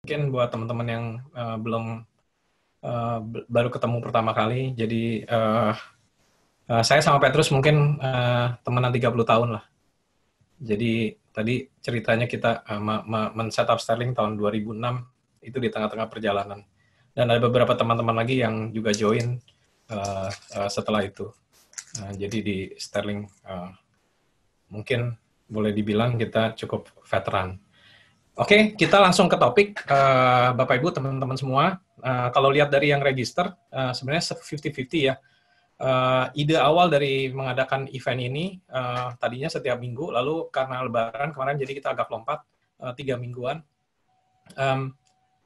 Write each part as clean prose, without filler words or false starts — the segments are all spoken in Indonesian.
Mungkin buat teman-teman yang belum baru ketemu pertama kali, jadi saya sama Petrus mungkin temenan 30 tahun lah. Jadi tadi ceritanya kita men-setup Sterling tahun 2006, itu di tengah-tengah perjalanan. Dan ada beberapa teman-teman lagi yang juga join setelah itu. Jadi di Sterling mungkin boleh dibilang kita cukup veteran. Oke, kita langsung ke topik, Bapak Ibu, teman-teman semua. Kalau lihat dari yang register, sebenarnya 50-50 ya. Ide awal dari mengadakan event ini, tadinya setiap minggu, lalu karena Lebaran kemarin, jadi kita agak lompat 3 mingguan,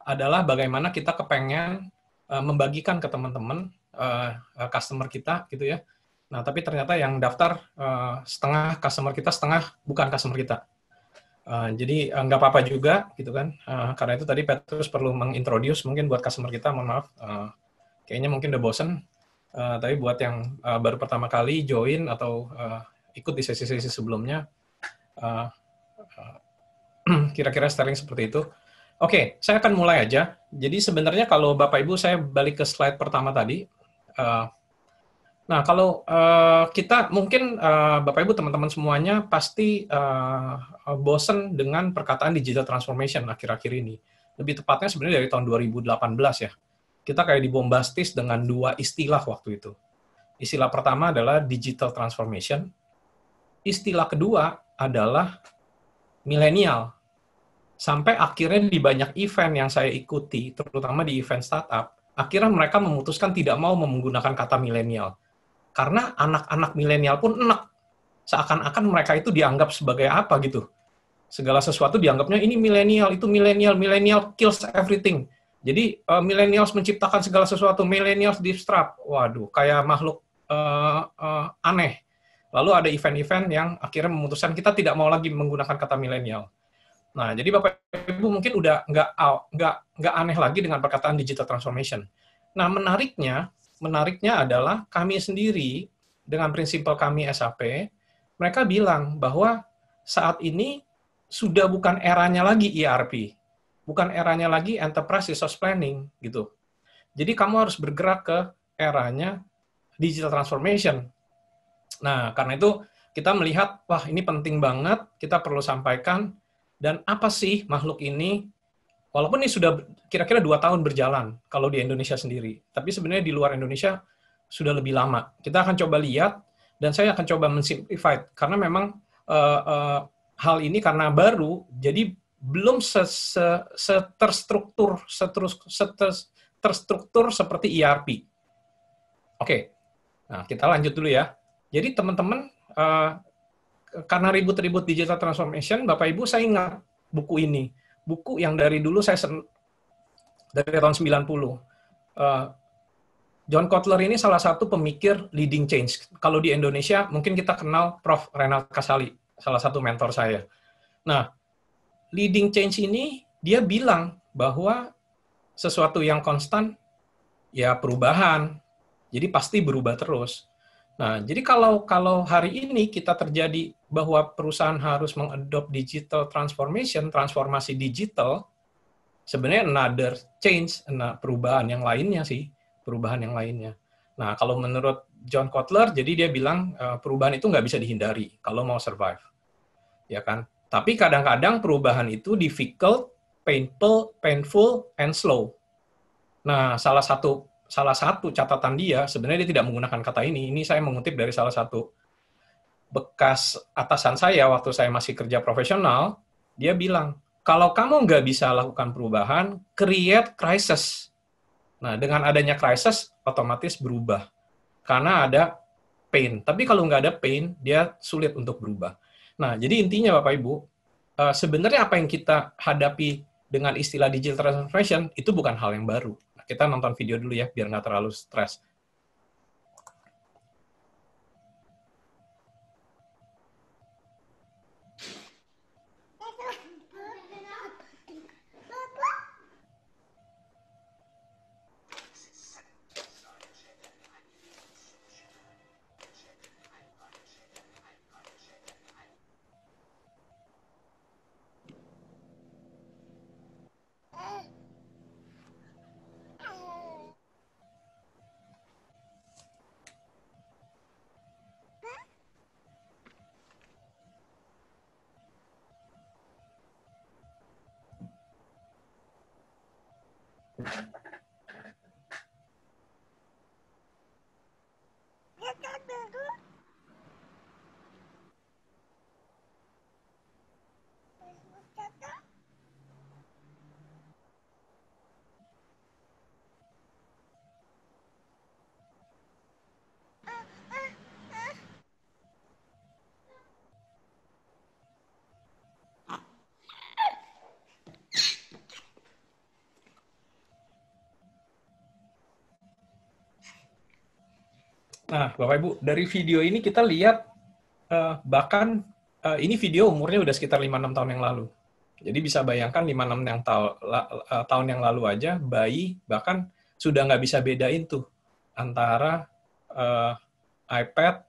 adalah bagaimana kita kepengen membagikan ke teman-teman, customer kita, gitu ya. Nah, tapi ternyata yang daftar setengah customer kita, setengah bukan customer kita. Jadi nggak apa-apa juga gitu kan, karena itu tadi Petrus perlu mengintroduce mungkin buat customer kita, mohon maaf, kayaknya mungkin udah bosen, tapi buat yang baru pertama kali join atau ikut di sesi-sesi sebelumnya, kira-kira Sterling seperti itu. Oke, saya akan mulai aja. Jadi sebenarnya kalau Bapak Ibu, saya balik ke slide pertama tadi. Nah, kalau kita mungkin Bapak Ibu teman-teman semuanya pasti bosen dengan perkataan digital transformation akhir-akhir ini. Lebih tepatnya sebenarnya dari tahun 2018 ya. Kita kayak dibombastis dengan dua istilah waktu itu. Istilah pertama adalah digital transformation. Istilah kedua adalah milenial. Sampai akhirnya di banyak event yang saya ikuti, terutama di event startup, akhirnya mereka memutuskan tidak mau menggunakan kata milenial. Karena anak-anak milenial pun enak. Seakan-akan mereka itu dianggap sebagai apa gitu. Segala sesuatu dianggapnya ini milenial, itu milenial, milenial kills everything. Jadi millennials menciptakan segala sesuatu, millennials disrupt. Waduh, kayak makhluk aneh. Lalu ada event-event yang akhirnya memutuskan kita tidak mau lagi menggunakan kata milenial. Nah, jadi Bapak Ibu mungkin udah nggak aneh lagi dengan perkataan digital transformation. Nah, menariknya adalah kami sendiri dengan prinsipal kami SAP, mereka bilang bahwa saat ini sudah bukan eranya lagi ERP, bukan eranya lagi Enterprise Resource Planning gitu. Jadi kamu harus bergerak ke eranya digital transformation. Nah, karena itu kita melihat, wah ini penting banget, kita perlu sampaikan, dan apa sih makhluk ini, walaupun ini sudah kira-kira 2 tahun berjalan, kalau di Indonesia sendiri, tapi sebenarnya di luar Indonesia sudah lebih lama. Kita akan coba lihat, dan saya akan coba mensimplify, karena memang hal ini karena baru, jadi belum terstruktur seperti ERP. Oke, nah kita lanjut dulu ya. Jadi teman-teman, karena ribut-ribut digital transformation, Bapak Ibu saya ingat buku ini. Buku yang dari dulu dari tahun 90. John Kotler ini salah satu pemikir leading change. Kalau di Indonesia, mungkin kita kenal Prof. Renald Kasali, salah satu mentor saya. Nah, leading change ini, dia bilang bahwa sesuatu yang konstan, ya perubahan. Jadi pasti berubah terus. Nah, jadi kalau hari ini kita terjadi bahwa perusahaan harus mengadopt digital transformation, transformasi digital, sebenarnya another change, perubahan yang lainnya sih, perubahan yang lainnya. Nah, kalau menurut John Kotler, jadi dia bilang perubahan itu nggak bisa dihindari kalau mau survive, ya kan? Tapi kadang-kadang perubahan itu difficult, painful, and slow. Nah, salah satu catatan dia, sebenarnya dia tidak menggunakan kata ini. Ini saya mengutip dari salah satu bekas atasan saya waktu saya masih kerja profesional. Dia bilang, kalau kamu nggak bisa lakukan perubahan, create crisis. Nah, dengan adanya crisis, otomatis berubah. Karena ada pain. Tapi kalau nggak ada pain, dia sulit untuk berubah. Nah, jadi intinya Bapak Ibu, sebenarnya apa yang kita hadapi dengan istilah digital transformation, itu bukan hal yang baru. Nah, kita nonton video dulu ya, biar nggak terlalu stres. Nah, Bapak Ibu, dari video ini kita lihat bahkan ini video umurnya udah sekitar 5-6 tahun yang lalu. Jadi bisa bayangkan 5-6 tahun yang lalu aja bayi bahkan sudah nggak bisa bedain tuh antara iPad,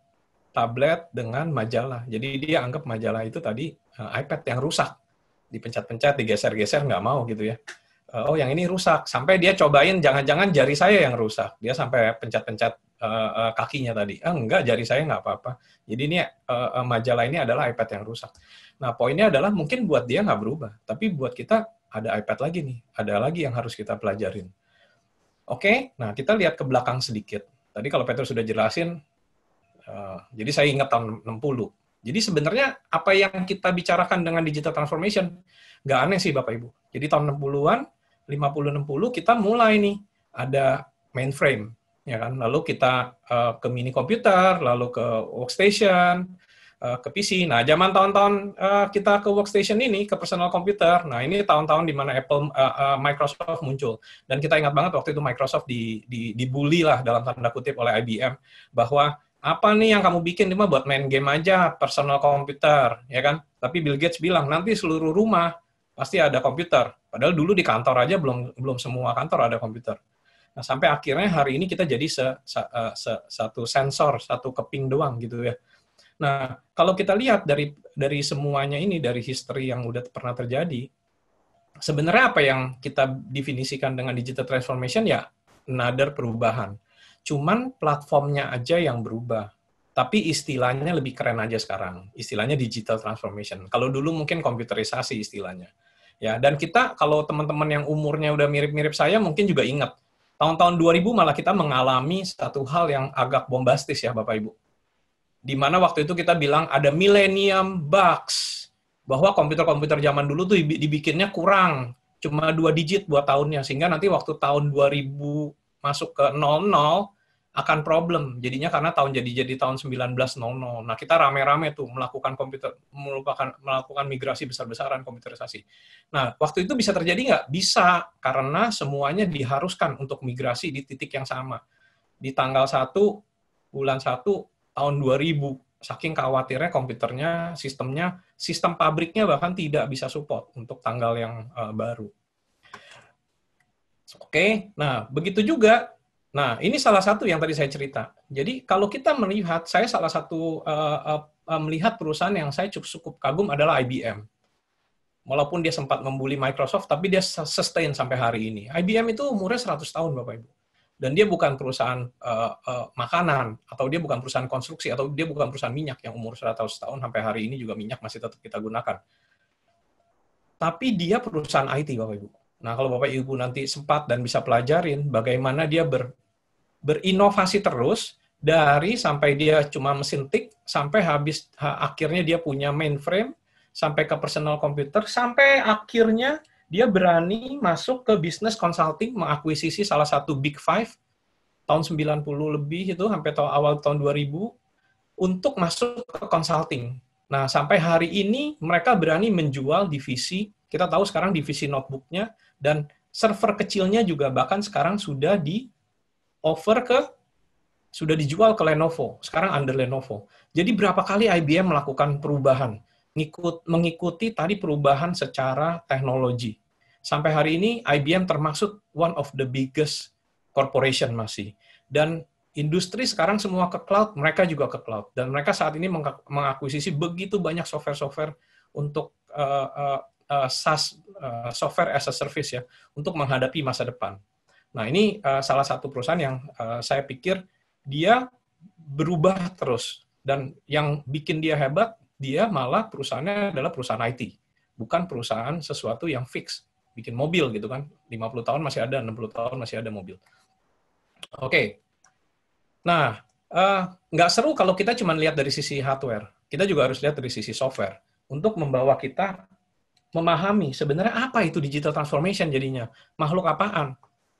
tablet dengan majalah. Jadi dia anggap majalah itu tadi iPad yang rusak. Dipencet-pencet, digeser-geser nggak mau gitu ya. Oh yang ini rusak. Sampai dia cobain jangan-jangan jari saya yang rusak. Dia sampai pencet-pencet kakinya tadi. Enggak, jari saya nggak apa-apa. Jadi ini majalah ini adalah iPad yang rusak. Nah, poinnya adalah mungkin buat dia nggak berubah. Tapi buat kita ada iPad lagi nih. Ada lagi yang harus kita pelajarin. Oke, nah kita lihat ke belakang sedikit. Tadi kalau Petrus sudah jelasin, jadi saya ingat tahun 60. Jadi sebenarnya apa yang kita bicarakan dengan digital transformation, nggak aneh sih Bapak Ibu. Jadi tahun 60-an, 50-60 kita mulai nih, ada mainframe. Ya kan? Lalu kita ke mini komputer, lalu ke workstation, ke PC. Nah, zaman tahun-tahun kita ke workstation ini, ke personal computer, nah ini tahun-tahun di mana Microsoft muncul. Dan kita ingat banget waktu itu Microsoft dibully lah dalam tanda kutip oleh IBM, bahwa apa nih yang kamu bikin cuma buat main game aja, personal computer, ya kan? Tapi Bill Gates bilang nanti seluruh rumah pasti ada komputer. Padahal dulu di kantor aja belum semua kantor ada komputer. Nah, sampai akhirnya hari ini kita jadi satu sensor, satu keping doang gitu ya. Nah, kalau kita lihat dari semuanya ini, dari history yang udah pernah terjadi, sebenarnya apa yang kita definisikan dengan digital transformation ya another perubahan. Cuman platformnya aja yang berubah. Tapi istilahnya lebih keren aja sekarang. Istilahnya digital transformation. Kalau dulu mungkin komputerisasi istilahnya. Ya, dan kita kalau teman-teman yang umurnya udah mirip-mirip saya mungkin juga ingat. Tahun-tahun 2000 malah kita mengalami satu hal yang agak bombastis ya Bapak Ibu. Di mana waktu itu kita bilang ada millennium bugs. Bahwa komputer-komputer zaman dulu tuh dibikinnya kurang. Cuma 2 digit buat tahunnya. Sehingga nanti waktu tahun 2000 masuk ke 00, akan problem. Jadinya karena jadi tahun 1900. Nah, kita rame-rame tuh melakukan migrasi besar-besaran komputerisasi. Nah, waktu itu bisa terjadi nggak? Bisa, karena semuanya diharuskan untuk migrasi di titik yang sama. Di tanggal 1, bulan 1, tahun 2000. Saking khawatirnya komputernya, sistem pabriknya bahkan tidak bisa support untuk tanggal yang baru. Oke, nah begitu juga. Nah, ini salah satu yang tadi saya cerita. Jadi, kalau kita melihat, saya salah satu melihat perusahaan yang saya cukup kagum adalah IBM. Walaupun dia sempat membuli Microsoft, tapi dia sustain sampai hari ini. IBM itu umurnya 100 tahun, Bapak Ibu. Dan dia bukan perusahaan makanan, atau dia bukan perusahaan konstruksi, atau dia bukan perusahaan minyak yang umur 100 tahun, sampai hari ini juga minyak masih tetap kita gunakan. Tapi dia perusahaan IT, Bapak Ibu. Nah, kalau Bapak Ibu nanti sempat dan bisa pelajarin bagaimana dia berinovasi terus dari sampai dia cuma mesin tik sampai akhirnya dia punya mainframe sampai ke personal computer sampai akhirnya dia berani masuk ke business consulting mengakuisisi salah satu Big Five tahun 90 lebih itu sampai awal tahun 2000 untuk masuk ke consulting. Nah, sampai hari ini mereka berani menjual divisi, kita tahu sekarang divisi notebooknya, dan server kecilnya juga bahkan sekarang sudah sudah dijual ke Lenovo, sekarang under Lenovo. Jadi berapa kali IBM melakukan perubahan, mengikuti tadi perubahan secara teknologi. Sampai hari ini IBM termasuk one of the biggest corporation masih. Dan industri sekarang semua ke cloud, mereka juga ke cloud. Dan mereka saat ini mengakuisisi begitu banyak software-software untuk SaaS, software as a service ya, untuk menghadapi masa depan. Nah, ini salah satu perusahaan yang saya pikir dia berubah terus. Dan yang bikin dia hebat, dia malah perusahaannya adalah perusahaan IT. Bukan perusahaan sesuatu yang fix. bikin mobil gitu kan. 50 tahun masih ada, 60 tahun masih ada mobil. Oke. Nah, nggak seru kalau kita cuma lihat dari sisi hardware. Kita juga harus lihat dari sisi software untuk membawa kita memahami sebenarnya apa itu digital transformation jadinya. Makhluk apaan?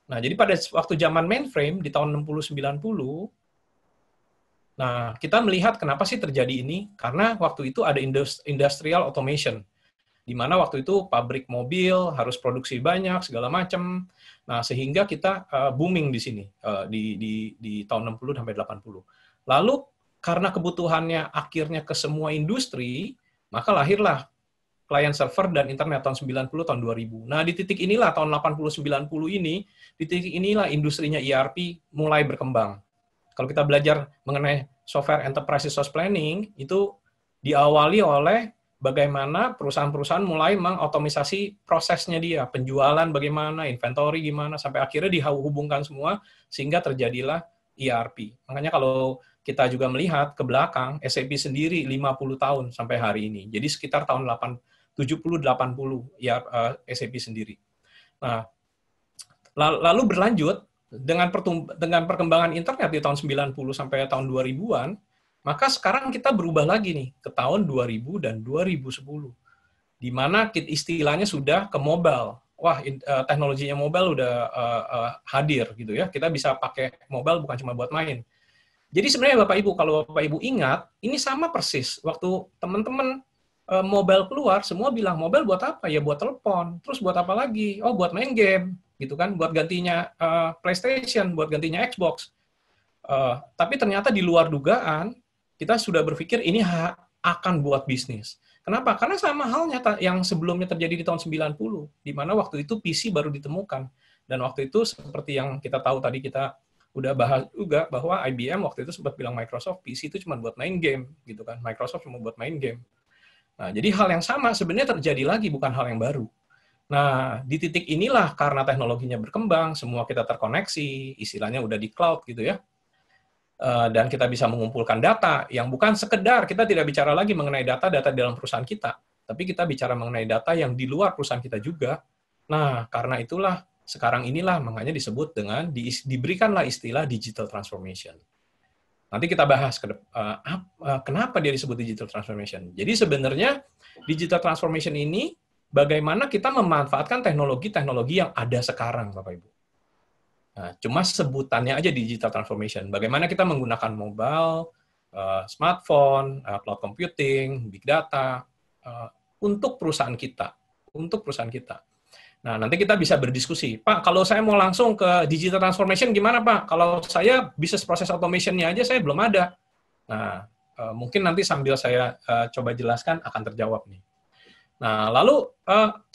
Nah, jadi pada waktu zaman mainframe di tahun 60-90, nah, kita melihat kenapa sih terjadi ini? Karena waktu itu ada industrial automation, di mana waktu itu pabrik mobil harus produksi banyak, segala macam. Nah, sehingga kita booming di sini, di tahun 60 sampai 80. Lalu, karena kebutuhannya akhirnya ke semua industri, maka lahirlah client server dan internet tahun 90, tahun 2000. Nah, di titik inilah, tahun 80-90 ini, di titik inilah industrinya ERP mulai berkembang. Kalau kita belajar mengenai software enterprise resource planning, itu diawali oleh bagaimana perusahaan-perusahaan mulai mengotomisasi prosesnya dia, penjualan bagaimana, inventory gimana, sampai akhirnya dihubungkan semua, sehingga terjadilah ERP. Makanya kalau kita juga melihat ke belakang, SAP sendiri 50 tahun sampai hari ini. Jadi sekitar tahun 70-80 ya SAP sendiri. Nah, lalu berlanjut dengan perkembangan internet di tahun 90 sampai tahun 2000-an, maka sekarang kita berubah lagi nih ke tahun 2000 dan 2010. Di mana istilahnya sudah ke mobile. Wah, teknologinya mobile udah hadir gitu ya. Kita bisa pakai mobile bukan cuma buat main. Jadi sebenarnya Bapak Ibu, kalau Bapak Ibu ingat, ini sama persis waktu teman-teman mobile keluar, semua bilang mobile buat apa? Ya buat telepon. Terus buat apa lagi? Oh, buat main game, gitu kan? Buat gantinya PlayStation, buat gantinya Xbox. Tapi ternyata di luar dugaan, kita sudah berpikir ini akan buat bisnis. Kenapa? Karena sama halnya yang sebelumnya terjadi di tahun 90, di mana waktu itu PC baru ditemukan. Dan waktu itu seperti yang kita tahu tadi, kita udah bahas juga bahwa IBM waktu itu sempat bilang Microsoft PC itu cuma buat main game, gitu kan? Microsoft cuma buat main game. Nah, jadi hal yang sama sebenarnya terjadi lagi, bukan hal yang baru. Nah, di titik inilah karena teknologinya berkembang, semua kita terkoneksi, istilahnya udah di cloud gitu ya, dan kita bisa mengumpulkan data yang bukan sekedar, kita tidak bicara lagi mengenai data-data di dalam perusahaan kita, tapi kita bicara mengenai data yang di luar perusahaan kita juga. Nah, karena itulah, sekarang inilah makanya disebut dengan, diberikanlah istilah digital transformation. Nanti kita bahas kenapa dia disebut digital transformation. Jadi sebenarnya digital transformation ini bagaimana kita memanfaatkan teknologi-teknologi yang ada sekarang, Bapak Ibu. Nah, cuma sebutannya aja digital transformation. Bagaimana kita menggunakan mobile, smartphone, cloud computing, big data untuk perusahaan kita, Nah, nanti kita bisa berdiskusi. Pak, kalau saya mau langsung ke digital transformation gimana, Pak? Kalau saya business process automation-nya aja saya belum ada. Nah, mungkin nanti sambil saya coba jelaskan akan terjawab nih. Nah, lalu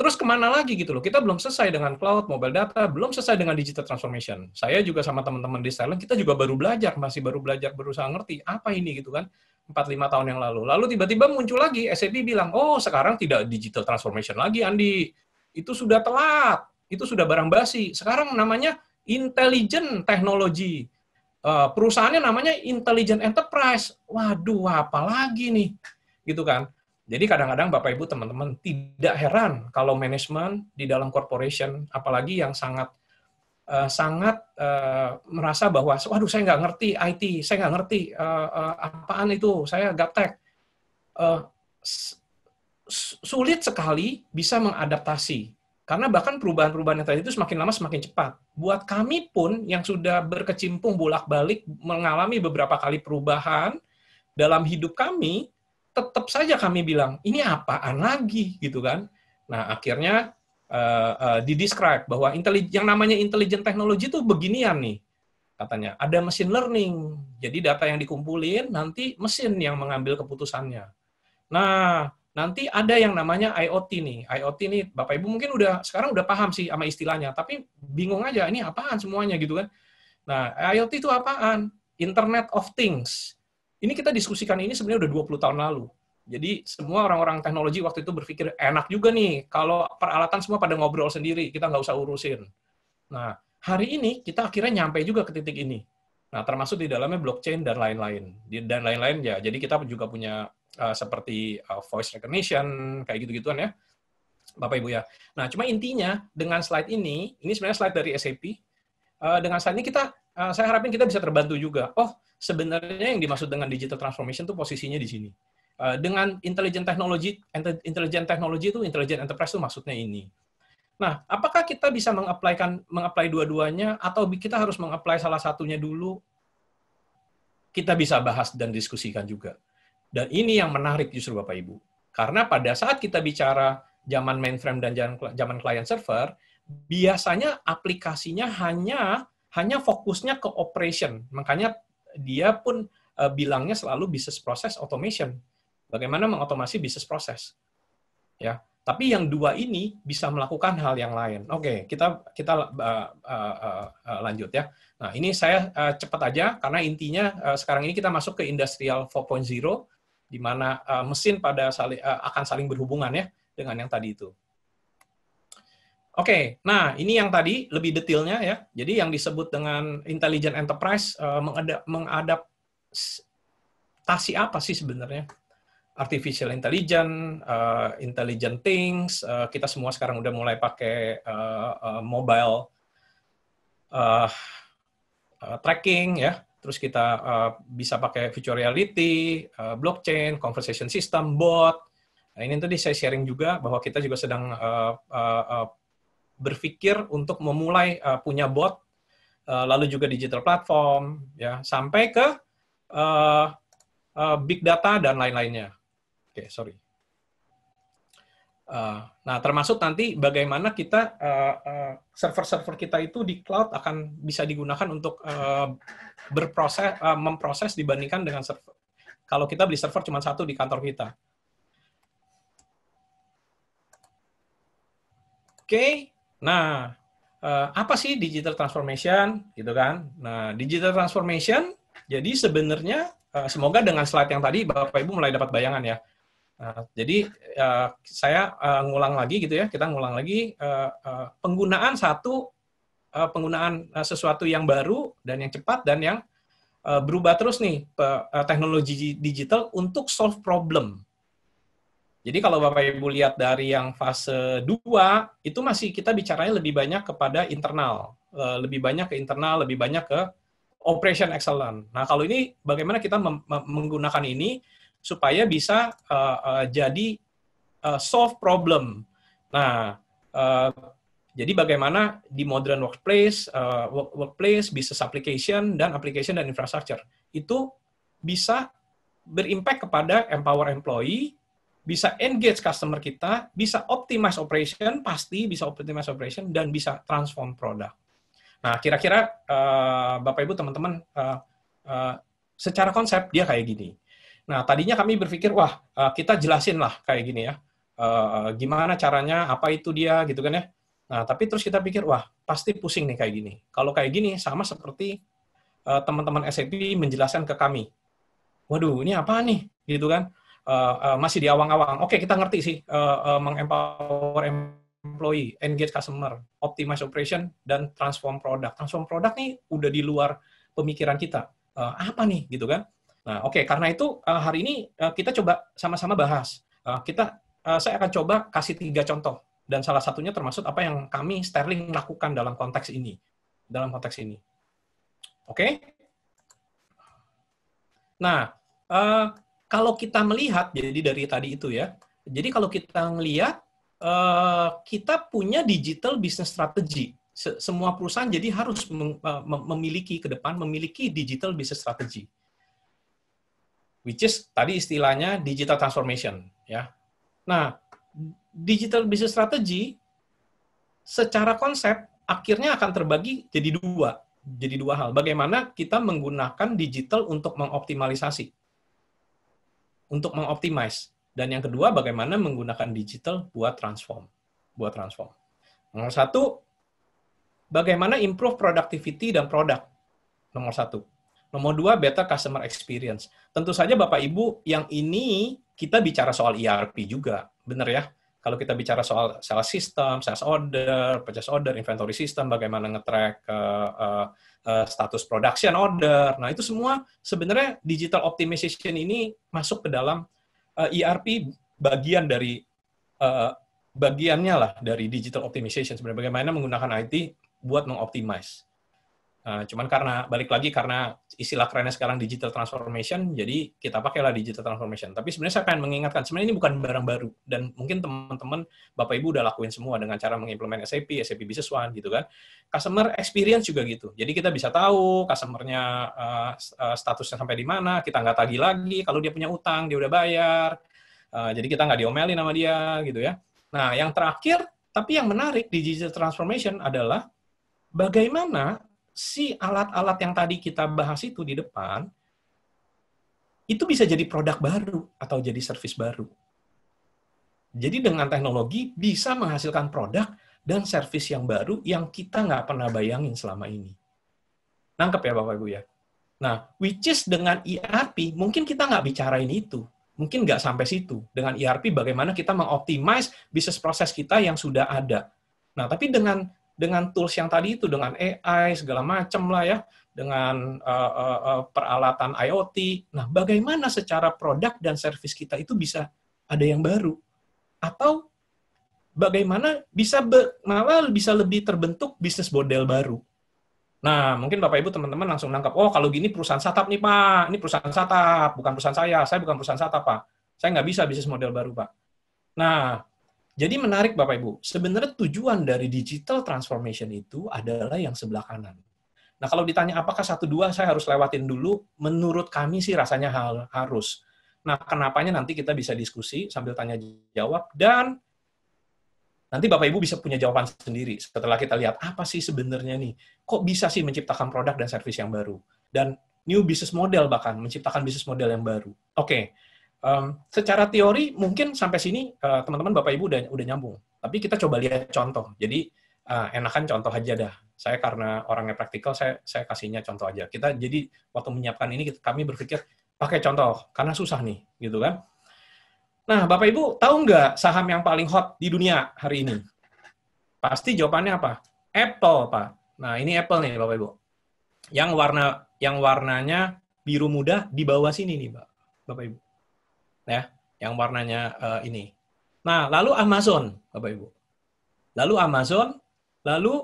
terus kemana lagi gitu loh? Kita belum selesai dengan cloud, mobile data, belum selesai dengan digital transformation. Saya juga sama teman-teman di Sterling, kita juga baru belajar, masih baru belajar, berusaha ngerti apa ini gitu kan, 4-5 tahun yang lalu. Lalu tiba-tiba muncul lagi, SAP bilang, oh sekarang tidak digital transformation lagi, Andi. Itu sudah telat, itu sudah barang basi. Sekarang namanya intelligent technology. Perusahaannya namanya intelligent enterprise. Waduh, apa lagi nih? Gitu kan. Jadi kadang-kadang Bapak Ibu teman-teman tidak heran kalau manajemen di dalam corporation, apalagi yang sangat merasa bahwa, waduh saya nggak ngerti IT, saya nggak ngerti apaan itu, saya gaptek. Sulit sekali bisa mengadaptasi. Karena bahkan perubahan-perubahan yang tadi itu semakin lama semakin cepat. Buat kami pun yang sudah berkecimpung bolak-balik mengalami beberapa kali perubahan dalam hidup kami, tetap saja kami bilang, ini apaan lagi gitu kan. Nah, akhirnya di-describe bahwa yang namanya intelligent technology itu beginian nih, katanya. Ada machine learning. Jadi data yang dikumpulin, nanti mesin yang mengambil keputusannya. Nah, nanti ada yang namanya IoT nih. IoT nih, Bapak Ibu mungkin sekarang udah paham sih sama istilahnya, tapi bingung aja, ini apaan semuanya gitu kan. Nah, IoT itu apaan? Internet of Things. Ini kita diskusikan ini sebenarnya udah 20 tahun lalu. Jadi semua orang-orang teknologi waktu itu berpikir, enak juga nih, kalau peralatan semua pada ngobrol sendiri, kita nggak usah urusin. Nah, hari ini kita akhirnya nyampe juga ke titik ini. Nah, termasuk di dalamnya blockchain dan lain-lain. Dan lain-lain ya, jadi kita juga punya seperti voice recognition, kayak gitu-gituan ya. Bapak Ibu ya. Nah, cuma intinya dengan slide ini sebenarnya slide dari SAP. Dengan slide ini saya harapin kita bisa terbantu juga. Oh, sebenarnya yang dimaksud dengan digital transformation itu posisinya di sini. Dengan intelligent technology itu intelligent enterprise itu maksudnya ini. Nah, apakah kita bisa mengapply dua-duanya atau kita harus mengapply salah satunya dulu? Kita bisa bahas dan diskusikan juga. Dan ini yang menarik justru Bapak Ibu. Karena pada saat kita bicara zaman mainframe dan zaman client server, biasanya aplikasinya hanya fokusnya ke operation. Makanya dia pun bilangnya selalu business process automation. Bagaimana mengotomasi business process. Ya. Tapi yang dua ini bisa melakukan hal yang lain. Oke, kita lanjut ya. Nah, ini saya cepat aja karena intinya sekarang ini kita masuk ke Industrial 4.0 di mana mesin akan saling berhubungan ya dengan yang tadi itu. Oke, nah ini yang tadi lebih detailnya ya. Jadi yang disebut dengan intelligent enterprise mengadaptasi apa sih sebenarnya? Artificial intelligence, intelligent things, kita semua sekarang udah mulai pakai mobile tracking ya. Terus kita bisa pakai virtual reality, blockchain, conversation system, bot. Nah, ini tadi saya sharing juga bahwa kita juga sedang berpikir untuk memulai punya bot, lalu juga digital platform, ya sampai ke big data dan lain-lainnya. Oke, sorry. Nah, termasuk nanti bagaimana kita server-server kita itu di cloud akan bisa digunakan untuk memproses dibandingkan dengan server. Kalau kita beli server cuma satu di kantor kita. Oke, nah apa sih digital transformation, gitu kan? Nah, digital transformation, jadi sebenarnya semoga dengan slide yang tadi Bapak Ibu mulai dapat bayangan ya. Jadi saya ngulang lagi gitu ya, kita ngulang lagi penggunaan sesuatu yang baru dan yang cepat dan yang berubah terus nih teknologi digital untuk solve problem. Jadi kalau Bapak Ibu lihat dari yang fase 2 itu masih kita bicaranya lebih banyak kepada internal, lebih banyak ke internal, lebih banyak ke operation excellence. Nah, kalau ini bagaimana kita menggunakan ini supaya bisa jadi solve problem. Nah, jadi bagaimana di modern workplace, business application, dan application dan infrastructure itu bisa berimpact kepada empower employee, bisa engage customer kita, bisa optimize operation, pasti bisa optimize operation, dan bisa transform produk. Nah, kira-kira Bapak Ibu teman-teman secara konsep dia kayak gini. Nah, tadinya kami berpikir, wah, kita jelasin lah kayak gini ya. Gimana caranya, apa itu dia, gitu kan ya. Nah, tapi terus kita pikir, wah, pasti pusing nih kayak gini. Kalau kayak gini, sama seperti teman-teman SAP menjelaskan ke kami. Waduh, ini apa nih, gitu kan. Masih di awang-awang. Oke, kita ngerti sih, mengempower employee, engage customer, optimize operation, dan transform product. Transform product nih udah di luar pemikiran kita. Apa nih, gitu kan. Nah, oke, karena itu hari ini kita coba sama-sama bahas. Saya akan coba kasih 3 contoh, dan salah satunya termasuk apa yang kami Sterling lakukan dalam konteks ini. Oke? Nah, kalau kita melihat, jadi dari tadi itu ya, jadi kalau kita melihat, kita punya digital business strategy. Semua perusahaan jadi harus memiliki ke depan, memiliki digital business strategy. Which is tadi istilahnya digital transformation, ya. Nah, digital business strategy secara konsep akhirnya akan terbagi jadi dua hal. Bagaimana kita menggunakan digital untuk mengoptimalisasi, untuk mengoptimize, dan yang kedua bagaimana menggunakan digital buat transform. Nomor 1, bagaimana improve productivity dan product. Nomor 1. Nomor 2, better customer experience. Tentu saja Bapak Ibu, yang ini kita bicara soal ERP juga, benar ya? Kalau kita bicara soal sales system, sales order, purchase order, inventory system, bagaimana nge-track status production order. Nah, itu semua sebenarnya digital optimization ini masuk ke dalam ERP, bagian dari bagiannya lah dari digital optimization, sebenarnya bagaimana menggunakan IT buat mengoptimize. Cuman karena, balik lagi, karena istilah kerennya sekarang digital transformation, jadi kita pakailah digital transformation. Tapi sebenarnya saya pengen mengingatkan, sebenarnya ini bukan barang baru, dan mungkin teman-teman, Bapak Ibu udah lakuin semua dengan cara mengimplement SAP Business One, gitu kan. Customer experience juga gitu. Jadi kita bisa tahu customer-nya statusnya sampai di mana, kita nggak tagih lagi, kalau dia punya utang, dia udah bayar, jadi kita nggak diomelin sama dia, gitu ya. Nah, yang terakhir, tapi yang menarik di digital transformation adalah bagaimana si alat-alat yang tadi kita bahas itu di depan, itu bisa jadi produk baru atau jadi service baru. Jadi dengan teknologi bisa menghasilkan produk dan service yang baru yang kita nggak pernah bayangin selama ini. Nangkep ya Bapak Ibu ya? Nah, which is dengan ERP, mungkin kita nggak bicarain itu. Mungkin nggak sampai situ. Dengan ERP, bagaimana kita mengoptimize bisnis proses kita yang sudah ada. Nah, tapi dengan tools yang tadi itu, dengan AI, segala macam lah ya, dengan peralatan IoT, nah bagaimana secara produk dan service kita itu bisa ada yang baru? Atau bagaimana malah bisa lebih terbentuk bisnis model baru? Nah, mungkin Bapak Ibu teman-teman langsung nangkap, oh kalau gini perusahaan startup nih Pak, ini perusahaan startup, bukan perusahaan saya bukan perusahaan startup Pak, saya nggak bisa bisnis model baru Pak. Nah, jadi menarik Bapak Ibu, sebenarnya tujuan dari digital transformation itu adalah yang sebelah kanan. Nah, kalau ditanya apakah satu dua saya harus lewatin dulu, menurut kami sih rasanya harus. Nah, kenapanya nanti kita bisa diskusi sambil tanya jawab, dan nanti Bapak Ibu bisa punya jawaban sendiri setelah kita lihat apa sih sebenarnya nih, kok bisa sih menciptakan produk dan service yang baru, dan new business model, bahkan menciptakan bisnis model yang baru. Oke. Secara teori mungkin sampai sini teman-teman Bapak Ibu udah nyambung. Tapi kita coba lihat contoh. Jadi enakan contoh aja dah. Saya karena orangnya praktikal, saya kasihnya contoh aja. Kita jadi waktu menyiapkan ini kami berpikir pakai contoh karena susah nih, gitu kan. Nah, Bapak Ibu tahu nggak saham yang paling hot di dunia hari ini? Pasti jawabannya apa? Apple, Pak. Nah, ini Apple nih Bapak Ibu. Yang warnanya biru muda di bawah sini nih, Bapak Ibu. Ya, yang warnanya ini. Nah, lalu Amazon, Bapak Ibu. Lalu Amazon, lalu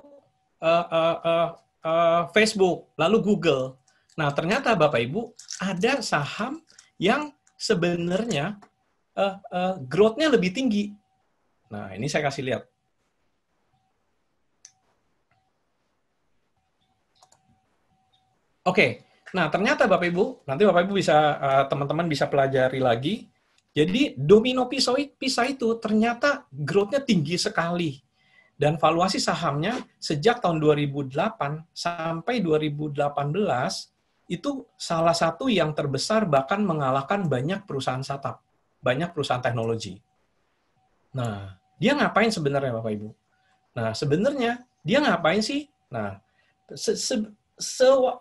Facebook, lalu Google. Nah, ternyata Bapak Ibu ada saham yang sebenarnya growth-nya lebih tinggi. Nah, ini saya kasih lihat. Oke. Nah, ternyata Bapak Ibu, nanti Bapak Ibu bisa, teman-teman bisa pelajari lagi. Jadi, Domino Pizza itu ternyata growth-nya tinggi sekali. Dan valuasi sahamnya sejak tahun 2008 sampai 2018, itu salah satu yang terbesar, bahkan mengalahkan banyak perusahaan startup, banyak perusahaan teknologi. Nah, dia ngapain sebenarnya Bapak Ibu? Nah, sebenarnya dia ngapain sih? Nah,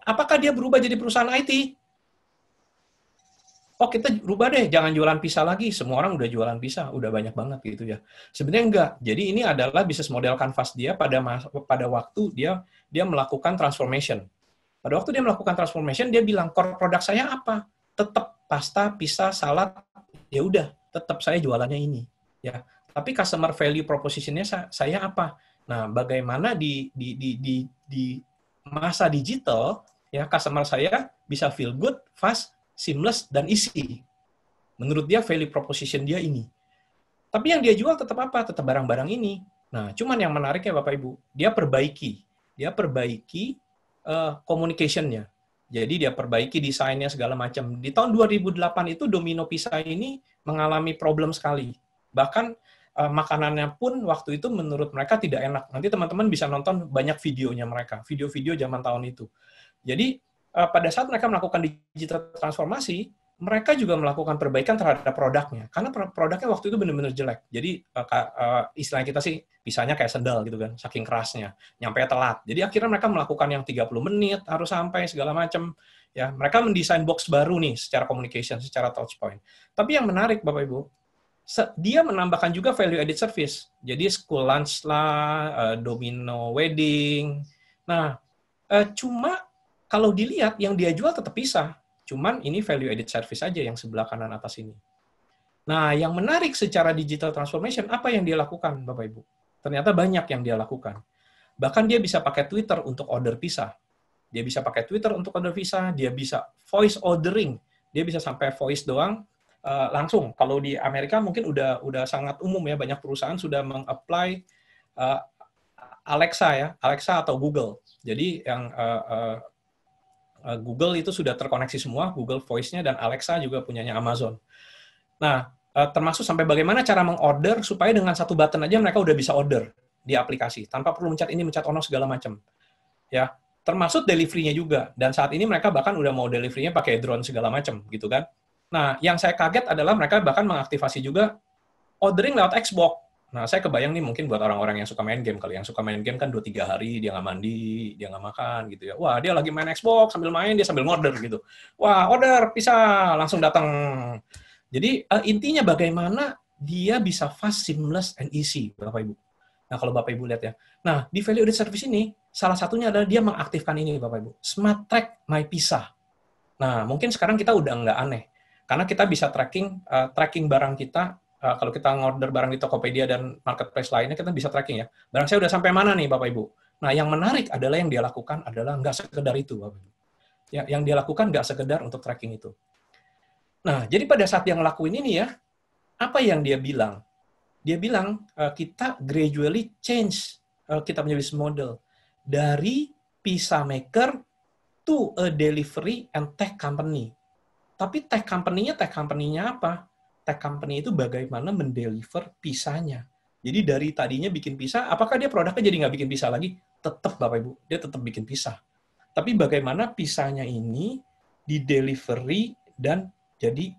apakah dia berubah jadi perusahaan IT? Oh, kita rubah deh, jangan jualan pizza lagi. Semua orang udah jualan pizza, udah banyak banget gitu ya. Sebenarnya enggak. Jadi ini adalah bisnis model kanvas dia pada waktu dia melakukan transformation. Pada waktu dia melakukan transformation, dia bilang, core produk saya apa? Tetap pasta, pizza, salad. Ya udah, tetap saya jualannya ini. Ya. Tapi customer value proposition-nya saya apa? Nah, bagaimana di masa digital, ya customer saya bisa feel good, fast, seamless, dan easy. Menurut dia, value proposition dia ini. Tapi yang dia jual tetap apa? Tetap barang-barang ini. Nah, cuman yang menariknya Bapak Ibu, dia perbaiki communication-nya. Jadi dia perbaiki desainnya segala macam. Di tahun 2008 itu Domino Pizza ini mengalami problem sekali. Bahkan makanannya pun waktu itu menurut mereka tidak enak. Nanti teman-teman bisa nonton banyak videonya mereka, video-video zaman tahun itu. Jadi pada saat mereka melakukan digital transformasi, mereka juga melakukan perbaikan terhadap produknya. Karena produknya waktu itu benar-benar jelek. Jadi istilah kita sih, pisahnya kayak sendal gitu kan, saking kerasnya. Nyampe telat. Jadi akhirnya mereka melakukan yang 30 menit, harus sampai segala macam. Ya, mereka mendesain box baru nih, secara communication, secara touch point. Tapi yang menarik, Bapak Ibu, dia menambahkan juga value added service. Jadi school lunch lah, Domino wedding. Nah, cuma kalau dilihat yang dia jual tetap pisah. Cuman ini value added service aja yang sebelah kanan atas ini. Nah, yang menarik secara digital transformation, apa yang dia lakukan, Bapak Ibu? Ternyata banyak yang dia lakukan. Bahkan dia bisa pakai Twitter untuk order pizza. Dia bisa pakai Twitter untuk order visa, dia bisa voice ordering, dia bisa sampai voice doang langsung. Kalau di Amerika mungkin udah sangat umum ya, banyak perusahaan sudah meng-apply Alexa ya, Alexa atau Google. Jadi yang Google itu sudah terkoneksi semua, Google Voice-nya, dan Alexa juga punyanya Amazon. Nah, termasuk sampai bagaimana cara mengorder supaya dengan satu button aja mereka udah bisa order di aplikasi tanpa perlu mencet ini mencet ono segala macam. Ya, termasuk delivery-nya juga. Dan saat ini mereka bahkan udah mau delivery-nya pakai drone segala macam gitu kan. Nah, yang saya kaget adalah mereka bahkan mengaktifasi juga ordering lewat Xbox. Nah, saya kebayang nih mungkin buat orang-orang yang suka main game kali. Yang suka main game kan 2-3 hari dia nggak mandi, dia nggak makan gitu ya. Wah, dia lagi main Xbox sambil main, dia sambil ngorder gitu. Wah, order, bisa langsung datang. Jadi intinya bagaimana dia bisa fast, seamless, and easy, Bapak Ibu. Nah, kalau Bapak Ibu lihat ya. Nah, di value added service ini, salah satunya adalah dia mengaktifkan ini, Bapak Ibu. Smart Track My Pizza. Nah, mungkin sekarang kita udah nggak aneh. Karena kita bisa tracking barang kita. Kalau kita ngorder barang di Tokopedia dan marketplace lainnya, kita bisa tracking ya. Barang saya udah sampai mana nih, Bapak Ibu? Nah, yang menarik adalah yang dia lakukan adalah nggak sekedar itu, Bapak Ibu. Yang dia lakukan nggak sekedar untuk tracking itu. Nah, jadi pada saat dia ngelakuin ini ya, apa yang dia bilang? Dia bilang, kita gradually change kita punya business model dari pizza maker to a delivery and tech company. Tapi tech company-nya apa? Tech company itu bagaimana mendeliver pizzanya. Jadi dari tadinya bikin pizza, apakah dia produknya jadi nggak bikin pizza lagi? Tetap, Bapak Ibu, dia tetap bikin pizza. Tapi bagaimana pizzanya ini di-delivery dan jadi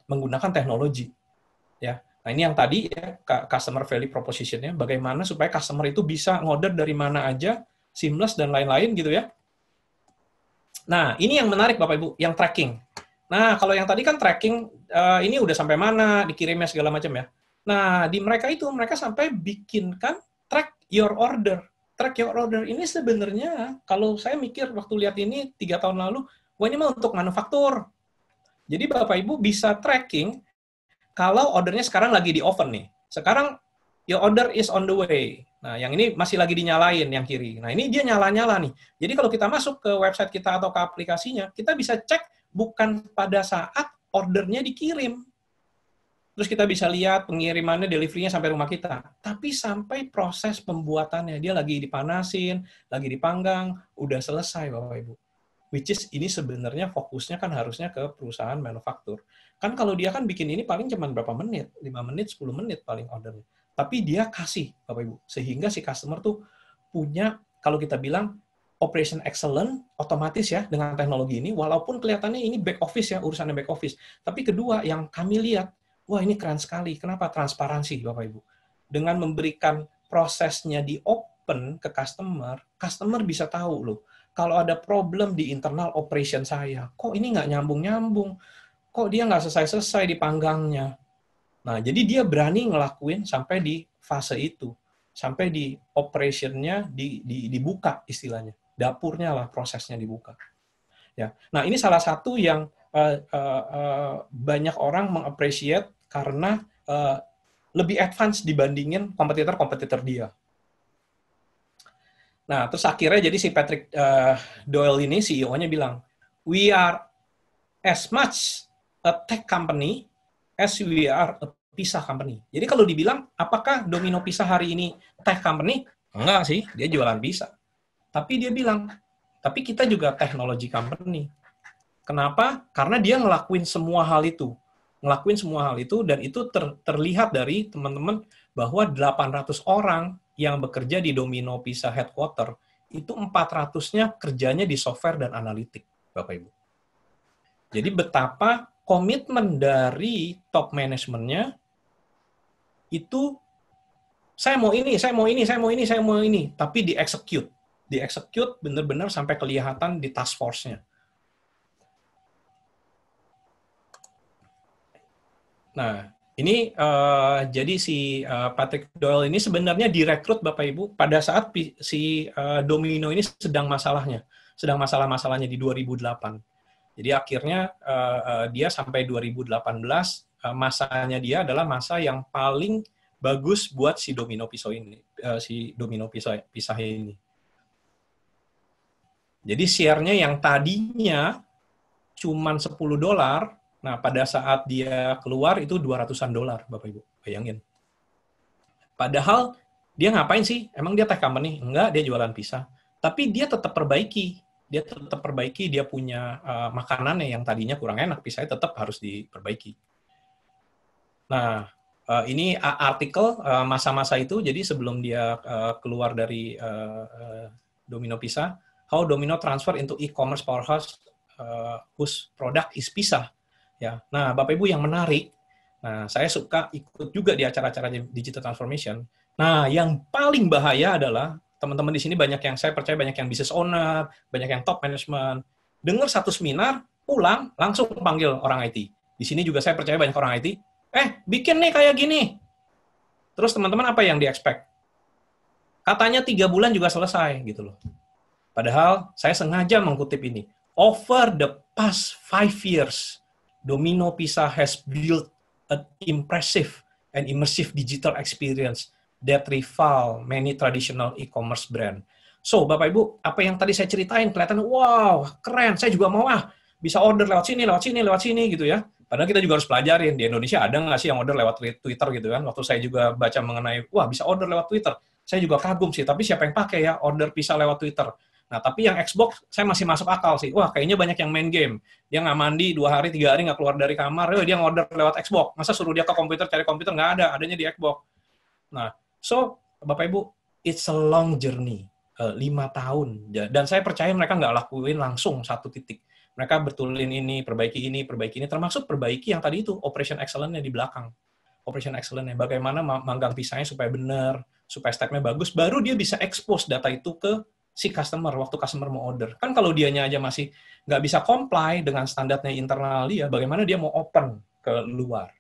menggunakan teknologi. Ya. Nah, ini yang tadi ya, customer value proposition-nya, bagaimana supaya customer itu bisa ngorder dari mana aja, seamless dan lain-lain gitu ya. Nah, ini yang menarik Bapak Ibu, yang tracking. Nah, kalau yang tadi kan tracking, ini udah sampai mana, dikirimnya segala macam ya. Nah, di mereka itu, mereka sampai bikinkan track your order. Track your order ini sebenarnya, kalau saya mikir waktu lihat ini 3 tahun lalu, wah ini mah untuk manufaktur. Jadi Bapak Ibu bisa tracking, kalau ordernya sekarang lagi di oven nih. Sekarang your order is on the way. Nah, yang ini masih lagi dinyalain yang kiri. Nah, ini dia nyala-nyala nih. Jadi kalau kita masuk ke website kita atau ke aplikasinya, kita bisa cek bukan pada saat ordernya dikirim. Terus kita bisa lihat pengirimannya, delivery-nya sampai rumah kita. Tapi sampai proses pembuatannya. Dia lagi dipanasin, lagi dipanggang, udah selesai Bapak Ibu. Which is ini sebenarnya fokusnya kan harusnya ke perusahaan manufaktur. Kan kalau dia kan bikin ini paling cuma berapa menit, 5 menit, 10 menit paling ordernya. Tapi dia kasih, Bapak Ibu. Sehingga si customer tuh punya, kalau kita bilang, operation excellent, otomatis ya, dengan teknologi ini, walaupun kelihatannya ini back office ya, urusannya back office. Tapi kedua, yang kami lihat, wah ini keren sekali. Kenapa? Transparansi, Bapak Ibu. Dengan memberikan prosesnya di open ke customer, customer bisa tahu loh, kalau ada problem di internal operation saya, kok ini nggak nyambung-nyambung, kok dia nggak selesai-selesai di panggangnya. Nah, jadi dia berani ngelakuin sampai di fase itu, sampai di operationnya dibuka istilahnya, dapurnya lah prosesnya dibuka. Ya, nah ini salah satu yang banyak orang mengapresiasi karena lebih advance dibandingin kompetitor-kompetitor dia. Nah, terus akhirnya jadi si Patrick Doyle ini, CEO-nya bilang, we are as much a tech company as we are a pizza company. Jadi kalau dibilang, apakah Domino Pizza hari ini tech company? Enggak sih, dia jualan pizza. Tapi dia bilang, tapi kita juga technology company. Kenapa? Karena dia ngelakuin semua hal itu. Ngelakuin semua hal itu, dan itu terlihat dari teman-teman bahwa 800 orang yang bekerja di Domino Pizza Headquarter, itu 400-nya kerjanya di software dan analitik, Bapak Ibu. Jadi betapa komitmen dari top manajemennya itu, saya mau ini, saya mau ini, saya mau ini, saya mau ini, tapi di-execute. Di-execute benar-benar sampai kelihatan di task force-nya. Nah, ini jadi si Patrick Doyle ini sebenarnya direkrut Bapak Ibu pada saat si Domino ini sedang masalah-masalahnya di 2008. Jadi akhirnya dia sampai 2018 masanya dia adalah masa yang paling bagus buat si domino pisau ini, si domino pisah ini. Jadi share-nya yang tadinya cuman $10, nah pada saat dia keluar itu $200-an, Bapak Ibu. Bayangin. Padahal dia ngapain sih? Emang dia tech company? Enggak, dia jualan pisah. Tapi dia tetap perbaiki. Dia punya makanannya yang tadinya kurang enak, pisahnya tetap harus diperbaiki. Nah, ini artikel masa-masa itu, jadi sebelum dia keluar dari Domino Pizza, How Domino Transfer into E-commerce Powerhouse whose product is Pizza. Ya, nah Bapak Ibu yang menarik, nah saya suka ikut juga di acara-acara digital transformation. Nah, yang paling bahaya adalah teman-teman di sini banyak yang saya percaya banyak yang business owner, banyak yang top management. Dengar satu seminar, pulang langsung panggil orang IT. Di sini juga saya percaya banyak orang IT. Bikin nih kayak gini. Terus teman-teman apa yang di-expect? Katanya 3 bulan juga selesai gitu loh. Padahal saya sengaja mengutip ini. Over the past 5 years, Domino Pizza has built an impressive and immersive digital experience that rival many traditional e-commerce brand. So, Bapak Ibu, apa yang tadi saya ceritain kelihatan, wow, keren, saya juga mau bisa order lewat sini gitu ya. Padahal kita juga harus pelajarin, di Indonesia ada nggak sih yang order lewat Twitter gitu kan. Waktu saya juga baca mengenai, wah bisa order lewat Twitter. Saya juga kagum sih, tapi siapa yang pakai ya order pizza lewat Twitter. Nah, tapi yang Xbox, saya masih masuk akal sih. Wah, kayaknya banyak yang main game. Dia nggak mandi 2 hari, 3 hari nggak keluar dari kamar, dia ngorder lewat Xbox. Masa suruh dia ke komputer, cari komputer, nggak ada, adanya di Xbox. Nah, so, Bapak Ibu, it's a long journey. 5 tahun. Dan saya percaya mereka nggak lakuin langsung satu titik. Mereka betulin ini, perbaiki ini, termasuk perbaiki yang tadi itu, operation excellence-nya di belakang. Operation excellence-nya, bagaimana manggang pisahnya supaya benar, supaya step-nya bagus, baru dia bisa expose data itu ke si customer, waktu customer mau order. Kan kalau dianya aja masih nggak bisa comply dengan standarnya internal dia, bagaimana dia mau open ke luar.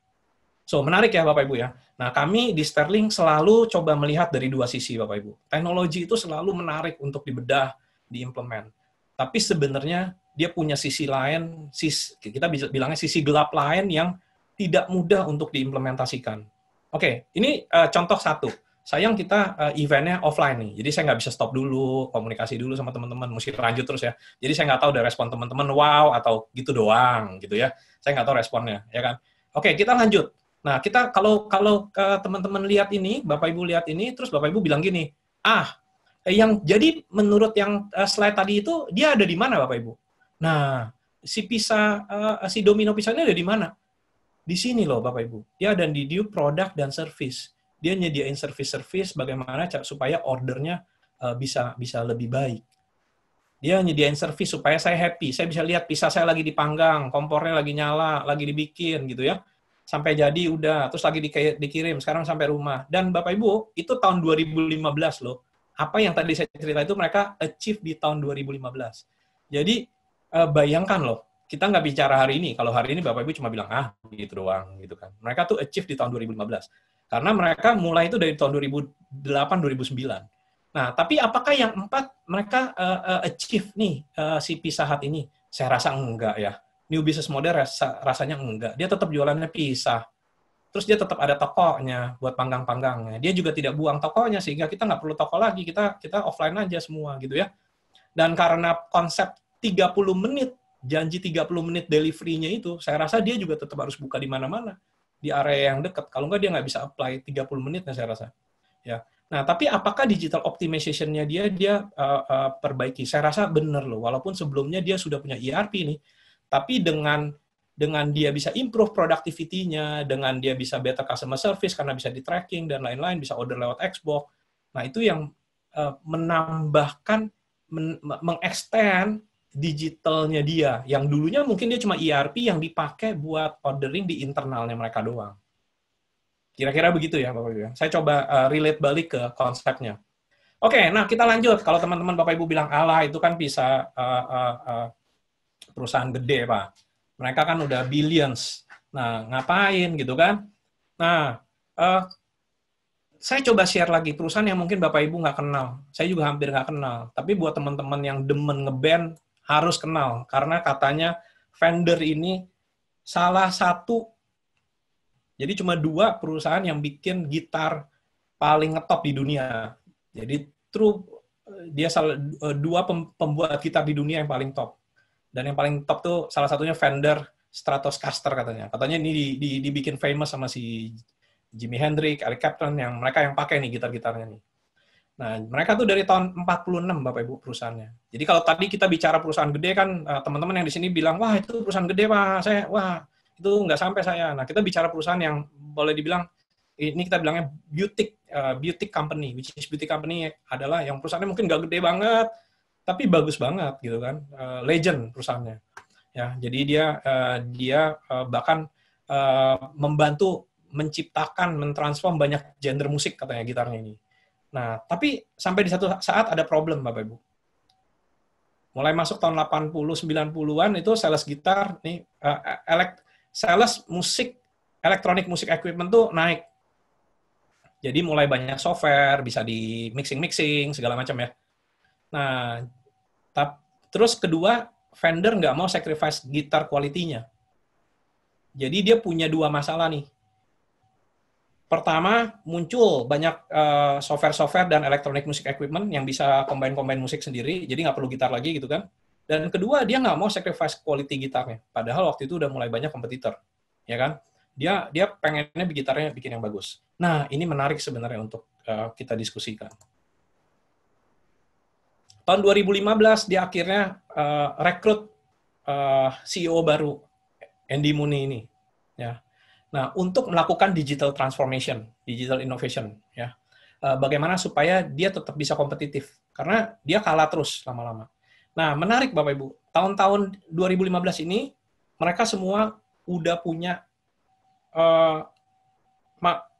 So, menarik ya Bapak Ibu ya. Nah, kami di Sterling selalu coba melihat dari 2 sisi Bapak Ibu. Teknologi itu selalu menarik untuk dibedah, diimplement. Tapi sebenarnya dia punya sisi lain, kita bisa bilangnya sisi gelap lain yang tidak mudah untuk diimplementasikan. Oke, ini contoh satu. Sayang kita eventnya offline nih, jadi saya nggak bisa stop dulu, komunikasi dulu sama teman-teman, mesti lanjut terus ya. Jadi saya nggak tahu dari respon teman-teman, wow, atau gitu doang, gitu ya. Saya nggak tahu responnya, ya kan. Oke, kita lanjut. Nah, kita kalau teman-teman lihat ini, Bapak Ibu lihat ini, terus Bapak Ibu bilang gini, yang jadi menurut yang slide tadi itu, dia ada di mana Bapak Ibu? Nah, si Domino Pizza ini ada di mana? Di sini loh Bapak Ibu. Dia ada di new product dan service. Dia nyediain service bagaimana supaya ordernya bisa lebih baik. Dia nyediain service supaya saya happy. Saya bisa lihat pizza saya lagi dipanggang, kompornya lagi nyala, lagi dibikin gitu ya. Sampai jadi udah, terus lagi dikirim, sekarang sampai rumah. Dan Bapak Ibu, itu tahun 2015 loh. Apa yang tadi saya cerita itu mereka achieve di tahun 2015. Jadi bayangkan loh, kita nggak bicara hari ini. Kalau hari ini Bapak Ibu cuma bilang, gitu doang, gitu kan. Mereka tuh achieve di tahun 2015. Karena mereka mulai itu dari tahun 2008-2009. Nah, tapi apakah yang 4 mereka achieve nih, si Pizza Hut ini? Saya rasa enggak ya. New business model rasanya enggak. Dia tetap jualannya pizza. Terus dia tetap ada tokonya buat panggang-panggangnya. Dia juga tidak buang tokonya, sehingga kita nggak perlu toko lagi. Kita offline aja semua, gitu ya. Dan karena konsep 30 menit, janji 30 menit delivery-nya itu, saya rasa dia juga tetap harus buka di mana-mana, di area yang dekat. Kalau nggak, dia nggak bisa apply 30 menitnya, saya rasa. Ya. Nah, tapi apakah digital optimization-nya dia perbaiki? Saya rasa benar loh, walaupun sebelumnya dia sudah punya ERP nih, tapi dengan dia bisa improve productivity-nya, dengan dia bisa better customer service karena bisa di-tracking dan lain-lain, bisa order lewat Xbox. Nah, itu yang menambahkan, mengextend digitalnya dia, yang dulunya mungkin dia cuma ERP yang dipakai buat ordering di internalnya mereka doang. Kira-kira begitu ya, Bapak Ibu. Saya coba relate balik ke konsepnya. Oke, nah kita lanjut. Kalau teman-teman Bapak Ibu bilang, alah itu kan bisa perusahaan gede, Pak. Mereka kan udah billions. Nah, ngapain gitu kan? Nah, saya coba share lagi perusahaan yang mungkin Bapak Ibu nggak kenal. Saya juga hampir nggak kenal. Tapi buat teman-teman yang demen ngeband, harus kenal. Karena katanya vendor ini salah satu Jadi cuma 2 perusahaan yang bikin gitar paling ngetop di dunia. Jadi dia dua pembuat gitar di dunia yang paling top. Dan yang paling top tuh salah satunya Fender Stratocaster katanya. Katanya ini dibikin famous sama si Jimi Hendrix, Eric Clapton, yang mereka yang pakai nih gitar-gitarnya nih. Nah, mereka tuh dari tahun 46 Bapak Ibu perusahaannya. Jadi kalau tadi kita bicara perusahaan gede kan, teman-teman yang di sini bilang, wah itu perusahaan gede Pak, wah itu nggak sampai saya. Nah, kita bicara perusahaan yang boleh dibilang, ini kita bilangnya beauty company, which is beauty company adalah yang perusahaannya mungkin nggak gede banget, tapi bagus banget gitu kan, legend perusahaannya. Ya, jadi dia bahkan membantu menciptakan, mentransform banyak genre musik katanya gitarnya ini. Nah, tapi sampai di satu saat ada problem, Bapak Ibu. Mulai masuk tahun 80, 90-an itu sales gitar, nih, sales musik, elektronik musik equipment tuh naik. Jadi mulai banyak software, bisa di mixing-mixing, segala macam ya. Nah, terus kedua, vendor nggak mau sacrifice gitar quality-nya. Jadi dia punya 2 masalah nih. Pertama, muncul banyak software-software dan electronic music equipment yang bisa combine musik sendiri, jadi nggak perlu gitar lagi gitu kan. Dan kedua, dia nggak mau sacrifice quality gitarnya. Padahal waktu itu udah mulai banyak kompetitor, ya kan? Dia pengennya gitarnya bikin yang bagus. Nah, ini menarik sebenarnya untuk kita diskusikan. Tahun 2015 dia akhirnya rekrut CEO baru, Andy Mooney ini, ya. Nah, untuk melakukan digital transformation, digital innovation, ya, bagaimana supaya dia tetap bisa kompetitif, karena dia kalah terus lama-lama. Nah, menarik Bapak Ibu, tahun-tahun 2015 ini, mereka semua udah punya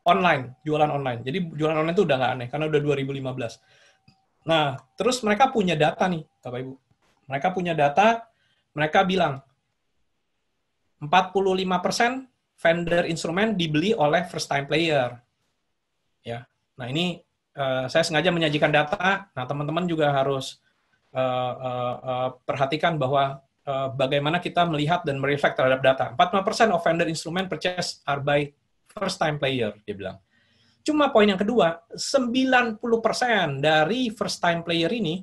online, jualan online. Jadi jualan online itu udah nggak aneh, karena udah 2015. Nah, terus mereka punya data nih, Bapak Ibu. Mereka punya data, mereka bilang, 45% vendor instrumen dibeli oleh first time player. Ya. Nah, ini saya sengaja menyajikan data. Nah, teman-teman juga harus perhatikan bahwa bagaimana kita melihat dan mereflect terhadap data. 45% of vendor instrument purchase are by first time player, dia bilang. Cuma poin yang kedua, 90% dari first time player ini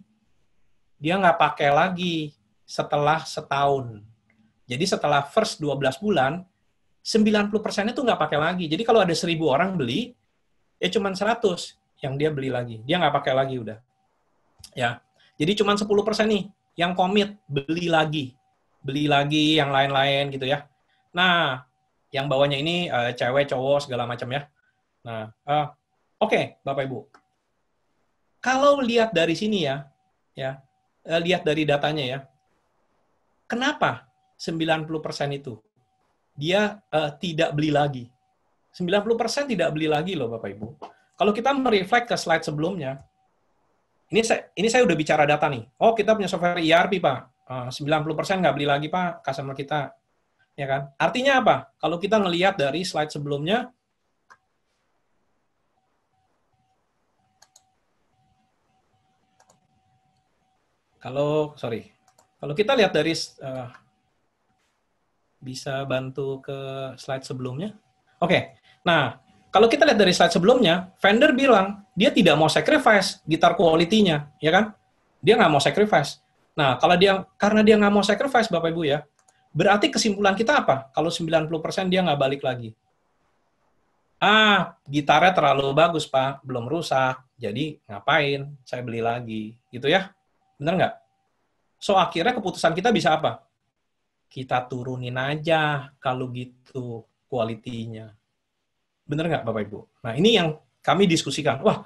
dia nggak pakai lagi setelah setahun. Jadi setelah first 12 bulan, 90% itu nggak pakai lagi. Jadi kalau ada 1.000 orang beli, ya cuma 100 yang dia beli lagi. Dia nggak pakai lagi udah. Ya. Jadi cuma 10% nih yang komit beli lagi. Beli lagi yang lain-lain gitu ya. Nah, yang bawahnya ini cewek, cowok, segala macam ya. Nah, oke, Bapak Ibu. Kalau lihat dari sini ya, lihat dari datanya ya, kenapa 90% itu dia tidak beli lagi? 90% tidak beli lagi loh Bapak Ibu. Kalau kita mereflect ke slide sebelumnya, ini saya udah bicara data nih. Oh, kita punya software ERP, Pak. 90% nggak beli lagi, Pak, customer kita. Ya kan? Artinya apa? Kalau kita ngelihat dari slide sebelumnya, kalau kita lihat dari bisa bantu ke slide sebelumnya. Oke. Nah, kalau kita lihat dari slide sebelumnya, vendor bilang dia tidak mau sacrifice gitar quality-nya, ya kan? Dia nggak mau sacrifice. Nah, karena dia nggak mau sacrifice, Bapak Ibu ya, berarti kesimpulan kita apa? Kalau 90% dia nggak balik lagi. Gitarnya terlalu bagus, Pak, belum rusak, jadi ngapain saya beli lagi, gitu ya? Bener nggak? So, akhirnya keputusan kita bisa apa? Kita turunin aja kalau gitu quality-nya. Bener nggak, Bapak Ibu? Nah, ini yang kami diskusikan. Wah,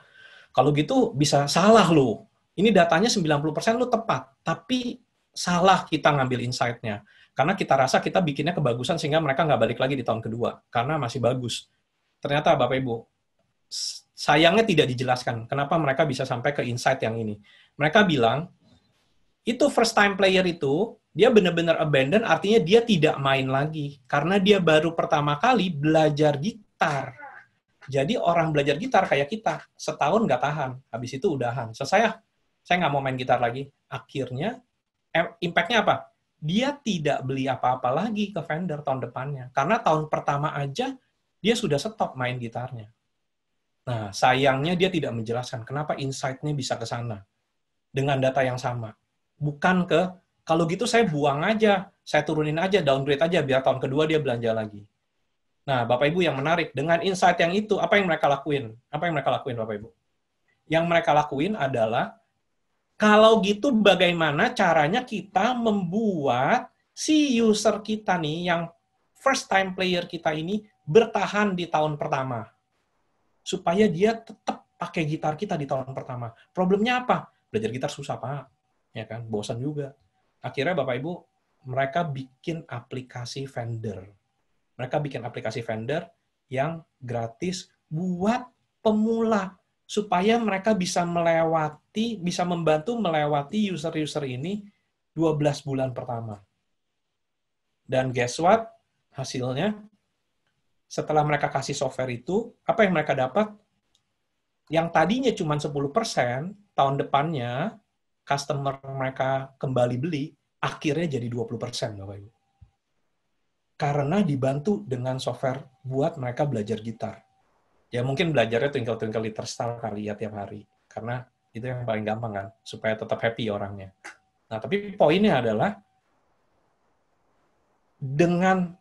kalau gitu bisa salah loh. Ini datanya 90% lo tepat, tapi salah kita ngambil insight-nya. Karena kita rasa kita bikinnya kebagusan sehingga mereka nggak balik lagi di tahun kedua, karena masih bagus. Ternyata, Bapak Ibu, sayangnya tidak dijelaskan kenapa mereka bisa sampai ke insight yang ini. Mereka bilang, itu first time player itu, dia benar-benar abandon, artinya dia tidak main lagi. Karena dia baru pertama kali belajar gitar. Jadi orang belajar gitar kayak kita, setahun nggak tahan, habis itu udahan. Saya nggak mau main gitar lagi. Akhirnya, impact-nya apa? Dia tidak beli apa-apa lagi ke vendor tahun depannya. Karena tahun pertama aja, dia sudah stop main gitarnya. Nah, sayangnya dia tidak menjelaskan kenapa insight-nya bisa ke sana dengan data yang sama. Bukan ke, kalau gitu saya buang aja, saya turunin aja, downgrade aja, biar tahun kedua dia belanja lagi. Nah, Bapak Ibu yang menarik, dengan insight yang itu, apa yang mereka lakuin? Apa yang mereka lakuin, Bapak Ibu? Yang mereka lakuin adalah, kalau gitu bagaimana caranya kita membuat si user kita nih, yang first time player kita ini, bertahan di tahun pertama. Supaya dia tetap pakai gitar kita di tahun pertama. Problemnya apa? Belajar gitar susah, Pak. Ya kan? Bosan juga. Akhirnya Bapak Ibu, mereka bikin aplikasi vendor. Mereka bikin aplikasi vendor yang gratis buat pemula. Supaya mereka bisa membantu melewati user-user ini 12 bulan pertama. Dan guess what? Hasilnya, setelah mereka kasih software itu, apa yang mereka dapat? Yang tadinya cuma 10%, tahun depannya customer mereka kembali beli, akhirnya jadi 20%, Bapak Ibu. Karena dibantu dengan software buat mereka belajar gitar. Ya mungkin belajarnya Twinkle Twinkle Little Star kali ya tiap hari. Karena itu yang paling gampang kan, supaya tetap happy orangnya. Nah, tapi poinnya adalah dengan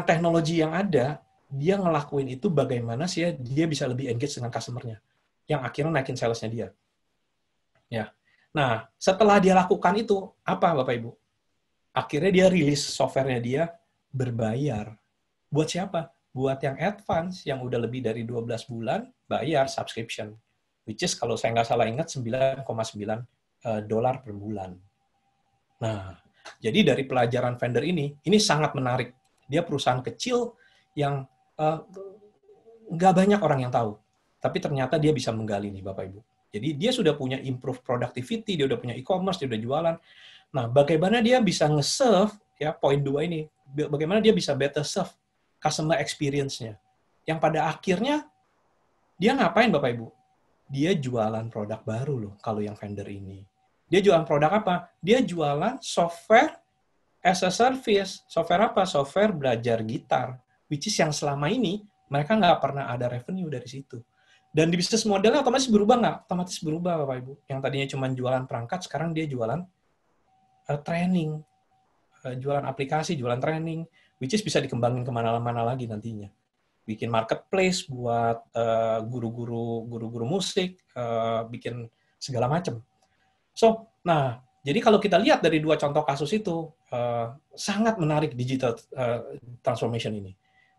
teknologi yang ada, dia ngelakuin itu bagaimana sih ya dia bisa lebih engage dengan customer-nya, yang akhirnya naikin sales-nya dia. Ya. Nah, setelah dia lakukan itu, apa Bapak Ibu? Akhirnya dia rilis software-nya dia berbayar. Buat siapa? Buat yang advance, yang udah lebih dari 12 bulan, bayar subscription. Which is, kalau saya nggak salah ingat, $9,9 per bulan. Nah, jadi dari pelajaran vendor ini sangat menarik. Dia perusahaan kecil yang nggak banyak orang yang tahu. Tapi ternyata dia bisa menggali nih, Bapak Ibu. Jadi dia sudah punya improve productivity, dia udah punya e-commerce, dia udah jualan. Nah, bagaimana dia bisa nge-serve, ya, poin 2 ini, bagaimana dia bisa better serve customer experience-nya. Yang pada akhirnya, dia ngapain Bapak Ibu? Dia jualan produk baru loh, kalau yang vendor ini. Dia jualan produk apa? Dia jualan software as a service. Software apa? Software belajar gitar. Which is yang selama ini, mereka nggak pernah ada revenue dari situ. Dan di bisnis modelnya otomatis berubah nggak? Otomatis berubah, Bapak Ibu. Yang tadinya cuma jualan perangkat, sekarang dia jualan training. Jualan aplikasi, jualan training. Which is bisa dikembangin kemana-mana lagi nantinya. Bikin marketplace buat guru-guru musik, bikin segala macam. So, nah, jadi kalau kita lihat dari 2 contoh kasus itu, sangat menarik digital transformation ini.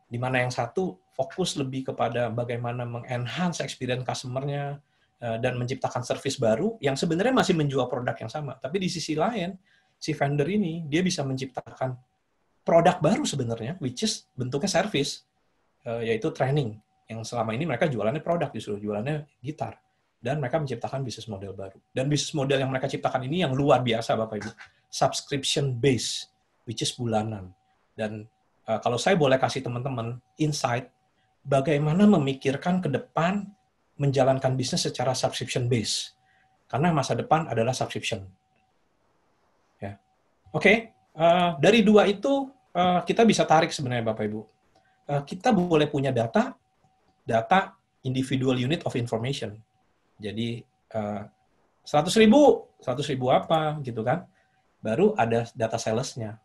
Di mana yang satu fokus lebih kepada bagaimana meng-enhance experience customer-nya, dan menciptakan service baru yang sebenarnya masih menjual produk yang sama. Tapi di sisi lain, si vendor ini, dia bisa menciptakan produk baru sebenarnya, which is bentuknya service, yaitu training. Yang selama ini mereka jualannya produk, justru jualannya gitar. Dan mereka menciptakan bisnis model baru. Dan bisnis model yang mereka ciptakan ini yang luar biasa, Bapak Ibu. Subscription base, which is bulanan. Dan kalau saya boleh kasih teman-teman insight, bagaimana memikirkan ke depan menjalankan bisnis secara subscription base. Karena masa depan adalah subscription. Ya. Oke, dari 2 itu kita bisa tarik sebenarnya Bapak Ibu. Kita boleh punya data individual unit of information. Jadi 100.000 apa gitu kan. Baru ada data sales-nya.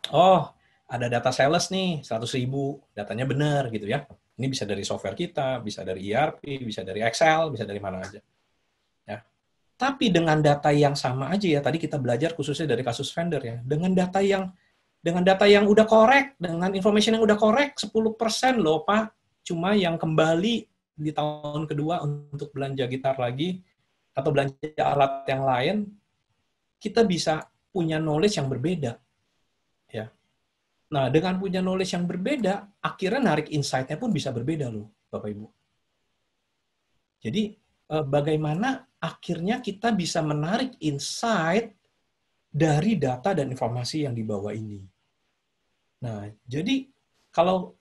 Oh, ada data sales nih, 100.000, datanya benar gitu ya. Ini bisa dari software kita, bisa dari ERP, bisa dari Excel, bisa dari mana aja. Ya. Tapi dengan data yang sama aja ya, tadi kita belajar khususnya dari kasus vendor ya, dengan data yang udah korek, dengan information yang udah korek, 10% loh Pak, cuma yang kembali di tahun kedua untuk belanja gitar lagi, atau belanja alat yang lain, kita bisa punya knowledge yang berbeda. Ya. Nah, dengan punya knowledge yang berbeda, akhirnya narik insight-nya pun bisa berbeda loh, Bapak Ibu. Jadi, bagaimana akhirnya kita bisa menarik insight dari data dan informasi yang dibawa ini. Nah, jadi kalau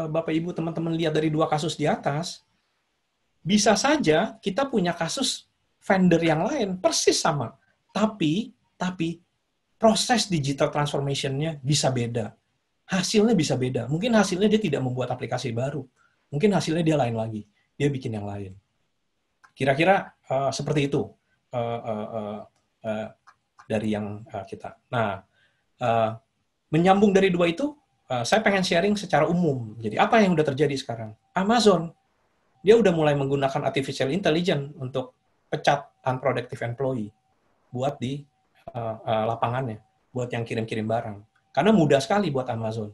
Bapak Ibu teman-teman lihat dari 2 kasus di atas, bisa saja kita punya kasus vendor yang lain persis sama, tapi proses digital transformation-nya bisa beda. hasilnya bisa beda. Mungkin hasilnya dia tidak membuat aplikasi baru. Mungkin hasilnya dia lain lagi. Dia bikin yang lain. Kira-kira seperti itu dari yang kita. Nah, menyambung dari dua itu, saya pengen sharing secara umum. Jadi apa yang udah terjadi sekarang? Amazon, dia udah mulai menggunakan artificial intelligence untuk pecat unproductive employee buat di lapangannya, buat yang kirim-kirim barang. Karena mudah sekali buat Amazon.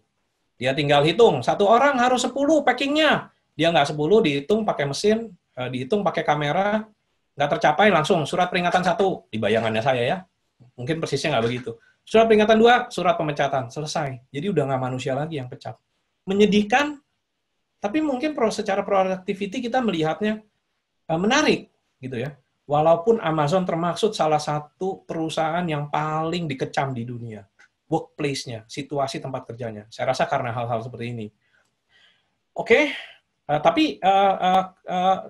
Dia tinggal hitung, satu orang harus 10 packingnya. Dia nggak 10, dihitung pakai mesin, dihitung pakai kamera, nggak tercapai, langsung surat peringatan 1, di bayangannya saya ya. Mungkin persisnya nggak begitu. Surat peringatan 2, surat pemecatan, selesai. Jadi udah nggak manusia lagi yang pecat. Menyedihkan, tapi mungkin secara productivity kita melihatnya menarik, gitu ya. Walaupun Amazon termasuk salah satu perusahaan yang paling dikecam di dunia. Workplace-nya, situasi tempat kerjanya. Saya rasa karena hal-hal seperti ini. Oke, tapi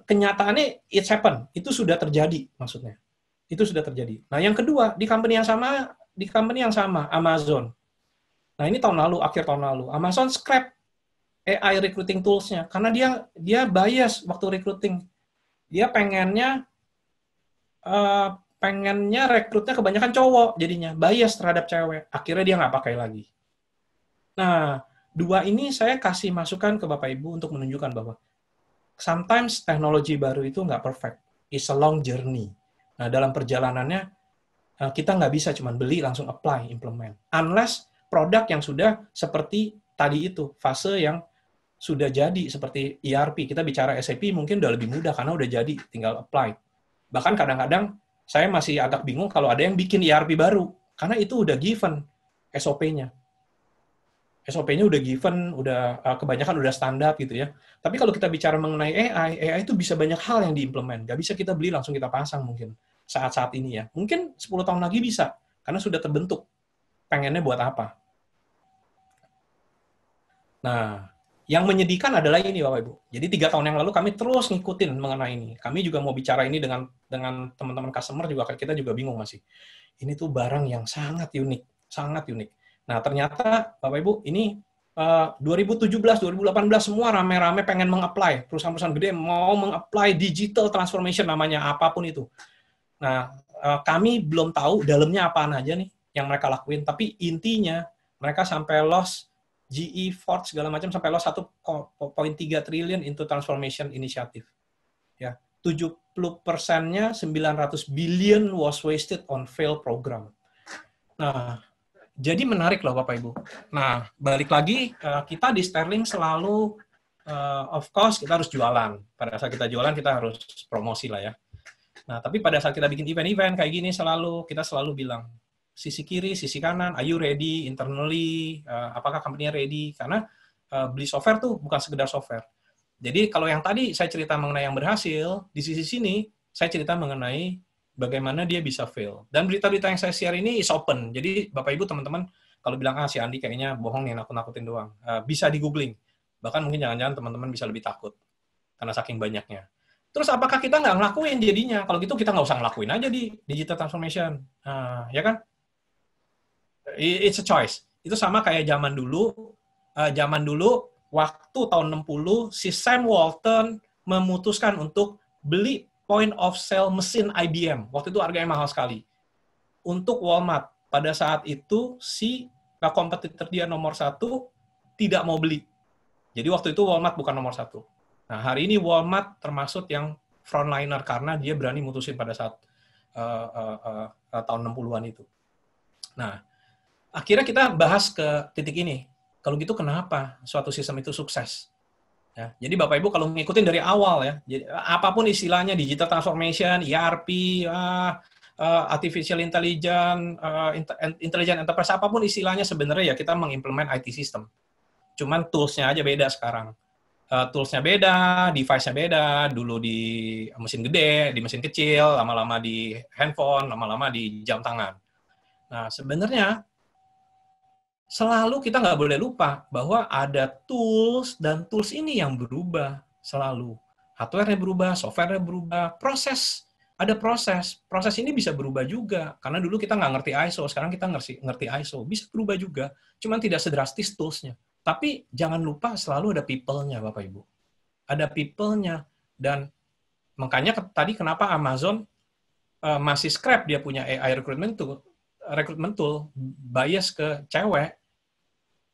kenyataannya it's happen. Itu sudah terjadi maksudnya. Itu sudah terjadi. Nah, yang kedua, di company yang sama, Amazon. Nah, ini akhir tahun lalu, Amazon scrap AI recruiting tools-nya karena dia bias waktu recruiting. Dia pengennya rekrutnya kebanyakan cowok, jadinya bias terhadap cewek. Akhirnya dia nggak pakai lagi. Nah, dua ini saya kasih masukan ke Bapak Ibu untuk menunjukkan bahwa sometimes teknologi baru itu nggak perfect. It's a long journey. Nah, dalam perjalanannya, kita nggak bisa cuma beli, langsung apply, implement. Unless produk yang sudah seperti tadi itu, fase yang sudah jadi, seperti ERP. Kita bicara SAP mungkin udah lebih mudah, karena udah jadi, tinggal apply. Bahkan kadang-kadang saya masih agak bingung kalau ada yang bikin ERP baru, karena itu udah given SOP-nya. SOP-nya udah given, udah kebanyakan udah standar gitu ya. Tapi kalau kita bicara mengenai AI itu bisa banyak hal yang diimplement. Nggak bisa kita beli langsung kita pasang mungkin saat-saat ini ya. Mungkin 10 tahun lagi bisa, karena sudah terbentuk. Pengennya buat apa. Nah, yang menyedihkan adalah ini Bapak Ibu. Jadi 3 tahun yang lalu kami terus ngikutin mengenai ini. Kami juga mau bicara ini dengan teman-teman customer juga, kita juga bingung masih. Ini tuh barang yang sangat unik, sangat unik. Nah, ternyata Bapak Ibu, ini 2017, 2018 semua rame-rame pengen meng-apply. Perusahaan-perusahaan gede mau meng-apply digital transformation namanya, apapun itu. Nah, kami belum tahu dalamnya apaan aja nih yang mereka lakuin, tapi intinya mereka sampai loss GE, Ford, segala macam sampai loss 1,3 triliun into transformation initiative. Ya, 70%-nya 900 billion was wasted on failed program. Nah, jadi menarik loh Bapak Ibu. Nah, balik lagi, kita di Sterling selalu, of course, kita harus jualan. Pada saat kita jualan, kita harus promosi lah ya. Nah, tapi pada saat kita bikin event-event kayak gini, kita selalu bilang, sisi kiri, sisi kanan, are you ready internally, apakah company-nya ready? Karena beli software tuh bukan sekedar software. Jadi kalau yang tadi saya cerita mengenai yang berhasil, di sisi sini saya cerita mengenai bagaimana dia bisa fail. Dan berita-berita yang saya share ini is open. Jadi Bapak Ibu teman-teman kalau bilang si Andi kayaknya bohong nih, nakut-nakutin doang, bisa di googling. Bahkan mungkin jangan-jangan teman-teman bisa lebih takut karena saking banyaknya. Terus apakah kita nggak ngelakuin jadinya? Kalau gitu kita nggak usah ngelakuin aja di digital transformation. Ya kan? It's a choice. Itu sama kayak zaman dulu waktu tahun 60 si Sam Walton memutuskan untuk beli point of sale mesin IBM. Waktu itu harganya mahal sekali. Untuk Walmart. Pada saat itu si kompetitor dia nomor 1 tidak mau beli. Jadi waktu itu Walmart bukan nomor 1. Nah, hari ini Walmart termasuk yang frontliner karena dia berani mutusin pada saat tahun 60-an itu. Nah, akhirnya kita bahas ke titik ini. Kalau gitu kenapa suatu sistem itu sukses? Ya, jadi Bapak Ibu kalau ngikutin dari awal ya, jadi, apapun istilahnya digital transformation, ERP, artificial intelligence, intelligent enterprise, apapun istilahnya sebenarnya ya kita mengimplement IT system. Cuman tools-nya aja beda sekarang. Tools-nya beda, device-nya beda, dulu di mesin gede, di mesin kecil, lama-lama di handphone, lama-lama di jam tangan. Nah, sebenarnya selalu kita nggak boleh lupa bahwa ada tools, dan tools ini yang berubah selalu. Hardware-nya berubah, software-nya berubah, proses Ada proses. Proses ini bisa berubah juga. Karena dulu kita nggak ngerti ISO, sekarang kita ngerti ISO. Bisa berubah juga. Cuman tidak sedrastis tools-nya. Tapi jangan lupa selalu ada people-nya, Bapak Ibu. Ada people-nya. Dan makanya tadi kenapa Amazon masih scrap dia punya AI recruitment tool bias ke cewek.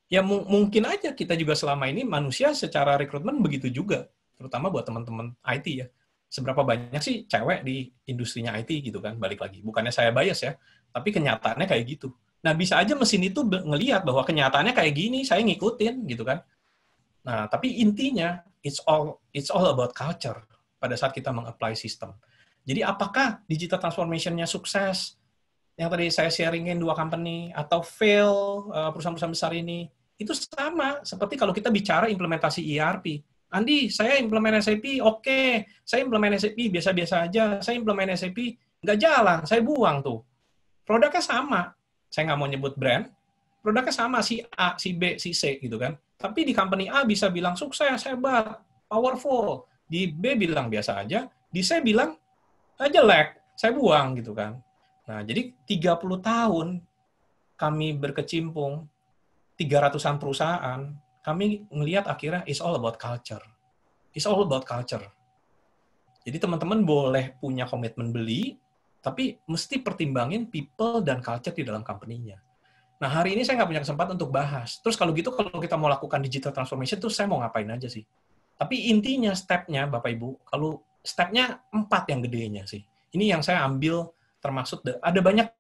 Ya mungkin aja kita juga selama ini manusia secara rekrutmen begitu juga. Terutama buat teman-teman IT ya. Seberapa banyak sih cewek di industrinya IT gitu kan, balik lagi. Bukannya saya bias ya, tapi kenyataannya kayak gitu. Nah, bisa aja mesin itu ngelihat bahwa kenyataannya kayak gini, saya ngikutin gitu kan. Nah, tapi intinya it's all about culture pada saat kita meng-apply sistem. Jadi apakah digital transformation-nya sukses? Yang tadi saya sharingin 2 company atau fail perusahaan-perusahaan besar ini, itu sama seperti kalau kita bicara implementasi ERP. Andi, saya implement SAP, oke. Saya implement SAP, biasa-biasa aja. Saya implement SAP, nggak jalan, saya buang tuh. Produknya sama. Saya nggak mau nyebut brand. Produknya sama, si A, si B, si C, gitu kan. Tapi di company A bisa bilang sukses, hebat, powerful. Di B bilang biasa aja. Di C bilang, jelek, saya buang, gitu kan. Nah, jadi 30 tahun kami berkecimpung, 300-an perusahaan, kami ngelihat akhirnya it's all about culture. It's all about culture. Jadi teman-teman boleh punya komitmen beli, tapi mesti pertimbangin people dan culture di dalam company-nya. Nah, hari ini saya nggak punya kesempatan untuk bahas. Terus kalau gitu, kalau kita mau lakukan digital transformation, terus saya mau ngapain aja sih? Tapi intinya, step-nya, Bapak Ibu, kalau step-nya 4 yang gedenya sih. Ini yang saya ambil termasuk, ada banyak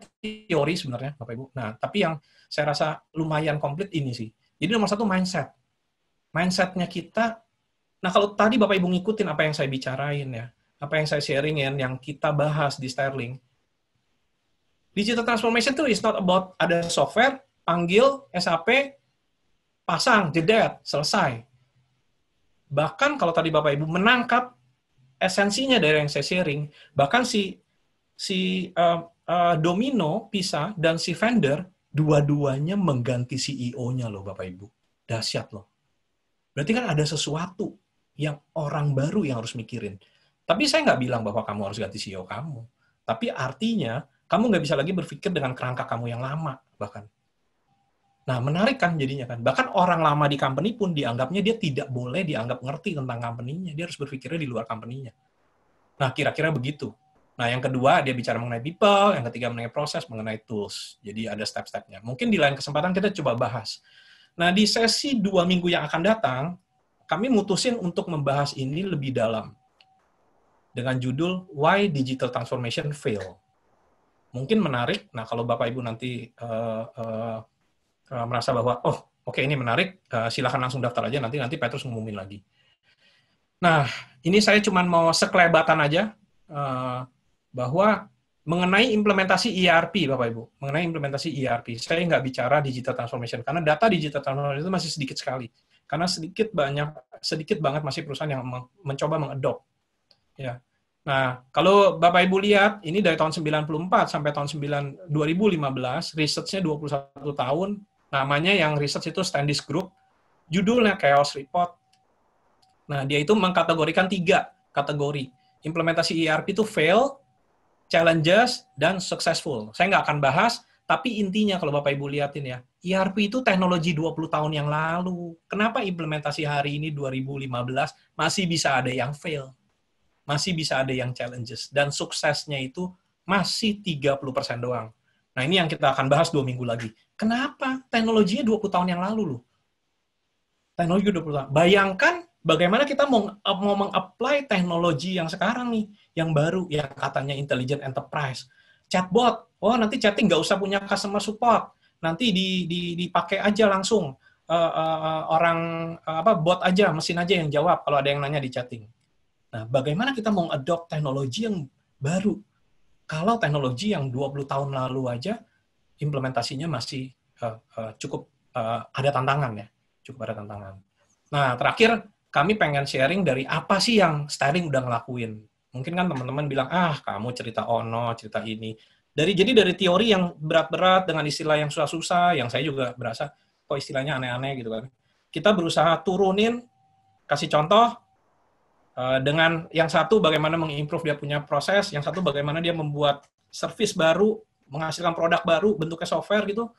teori sebenarnya, Bapak Ibu. Nah, tapi yang saya rasa lumayan komplit ini sih. Jadi nomor 1, mindset. Mindset-nya kita, nah kalau tadi Bapak Ibu ngikutin apa yang saya bicarain ya, apa yang saya sharingin, yang kita bahas di Sterling, digital transformation itu is not about ada software, panggil, SAP, pasang, jeder, selesai. Bahkan kalau tadi Bapak Ibu menangkap esensinya dari yang saya sharing, bahkan si Domino, Pisa, dan si vendor, dua-duanya mengganti CEO-nya loh Bapak Ibu. Dahsyat loh. Berarti kan ada sesuatu yang orang baru yang harus mikirin. Tapi saya nggak bilang bahwa kamu harus ganti CEO kamu. Tapi artinya, kamu nggak bisa lagi berpikir dengan kerangka kamu yang lama, bahkan. Nah, menarik kan jadinya kan. Bahkan orang lama di company pun dianggapnya dia tidak boleh dianggap ngerti tentang company-nya. Dia harus berpikirnya di luar company-nya. Nah, kira-kira begitu. Nah, yang kedua, dia bicara mengenai people. Yang ketiga, mengenai proses, mengenai tools. Jadi ada step-stepnya. Mungkin di lain kesempatan kita coba bahas. Nah, di sesi 2 minggu yang akan datang, kami mutusin untuk membahas ini lebih dalam. Dengan judul, Why Digital Transformation Fail. Mungkin menarik. Nah, kalau Bapak Ibu nanti merasa bahwa, oke, ini menarik, silakan langsung daftar aja, nanti Petrus ngumumin lagi. Nah, ini saya cuma mau sekelebatan aja, bahwa mengenai implementasi ERP, Bapak Ibu, mengenai implementasi ERP, saya nggak bicara digital transformation, karena data digital transformation itu masih sedikit sekali, karena sedikit banget masih perusahaan yang mencoba mengadopt. Ya. Nah, kalau Bapak Ibu lihat, ini dari tahun 94 sampai tahun 2015, research-nya 21 tahun, namanya yang research itu Standish Group, judulnya Chaos Report. Nah, dia itu mengkategorikan 3 kategori. Implementasi ERP itu fail, challenges, dan successful. Saya nggak akan bahas, tapi intinya kalau Bapak Ibu lihatin ya, ERP itu teknologi 20 tahun yang lalu. Kenapa implementasi hari ini 2015 masih bisa ada yang fail? Masih bisa ada yang challenges. Dan suksesnya itu masih 30% doang. Nah, ini yang kita akan bahas 2 minggu lagi. Kenapa? Teknologinya 20 tahun yang lalu loh. Teknologi 20 tahun. Bayangkan bagaimana kita mau meng-apply teknologi yang sekarang nih, yang baru, yang katanya intelligent enterprise. Chatbot, nanti chatting nggak usah punya customer support, nanti dipakai aja langsung bot aja, mesin aja yang jawab kalau ada yang nanya di chatting. Nah, bagaimana kita mau adopt teknologi yang baru? Kalau teknologi yang 20 tahun lalu aja implementasinya masih cukup ada tantangan ya, cukup ada tantangan. Nah, terakhir kami pengen sharing dari apa sih yang Sterling udah ngelakuin. Mungkin kan teman-teman bilang, kamu cerita ono, cerita ini. Jadi dari teori yang berat-berat dengan istilah yang susah-susah, yang saya juga berasa kok istilahnya aneh-aneh gitu kan. Kita berusaha turunin, kasih contoh, Dengan yang satu bagaimana mengimprove dia punya proses, yang satu bagaimana dia membuat service baru, menghasilkan produk baru, bentuknya software gitu.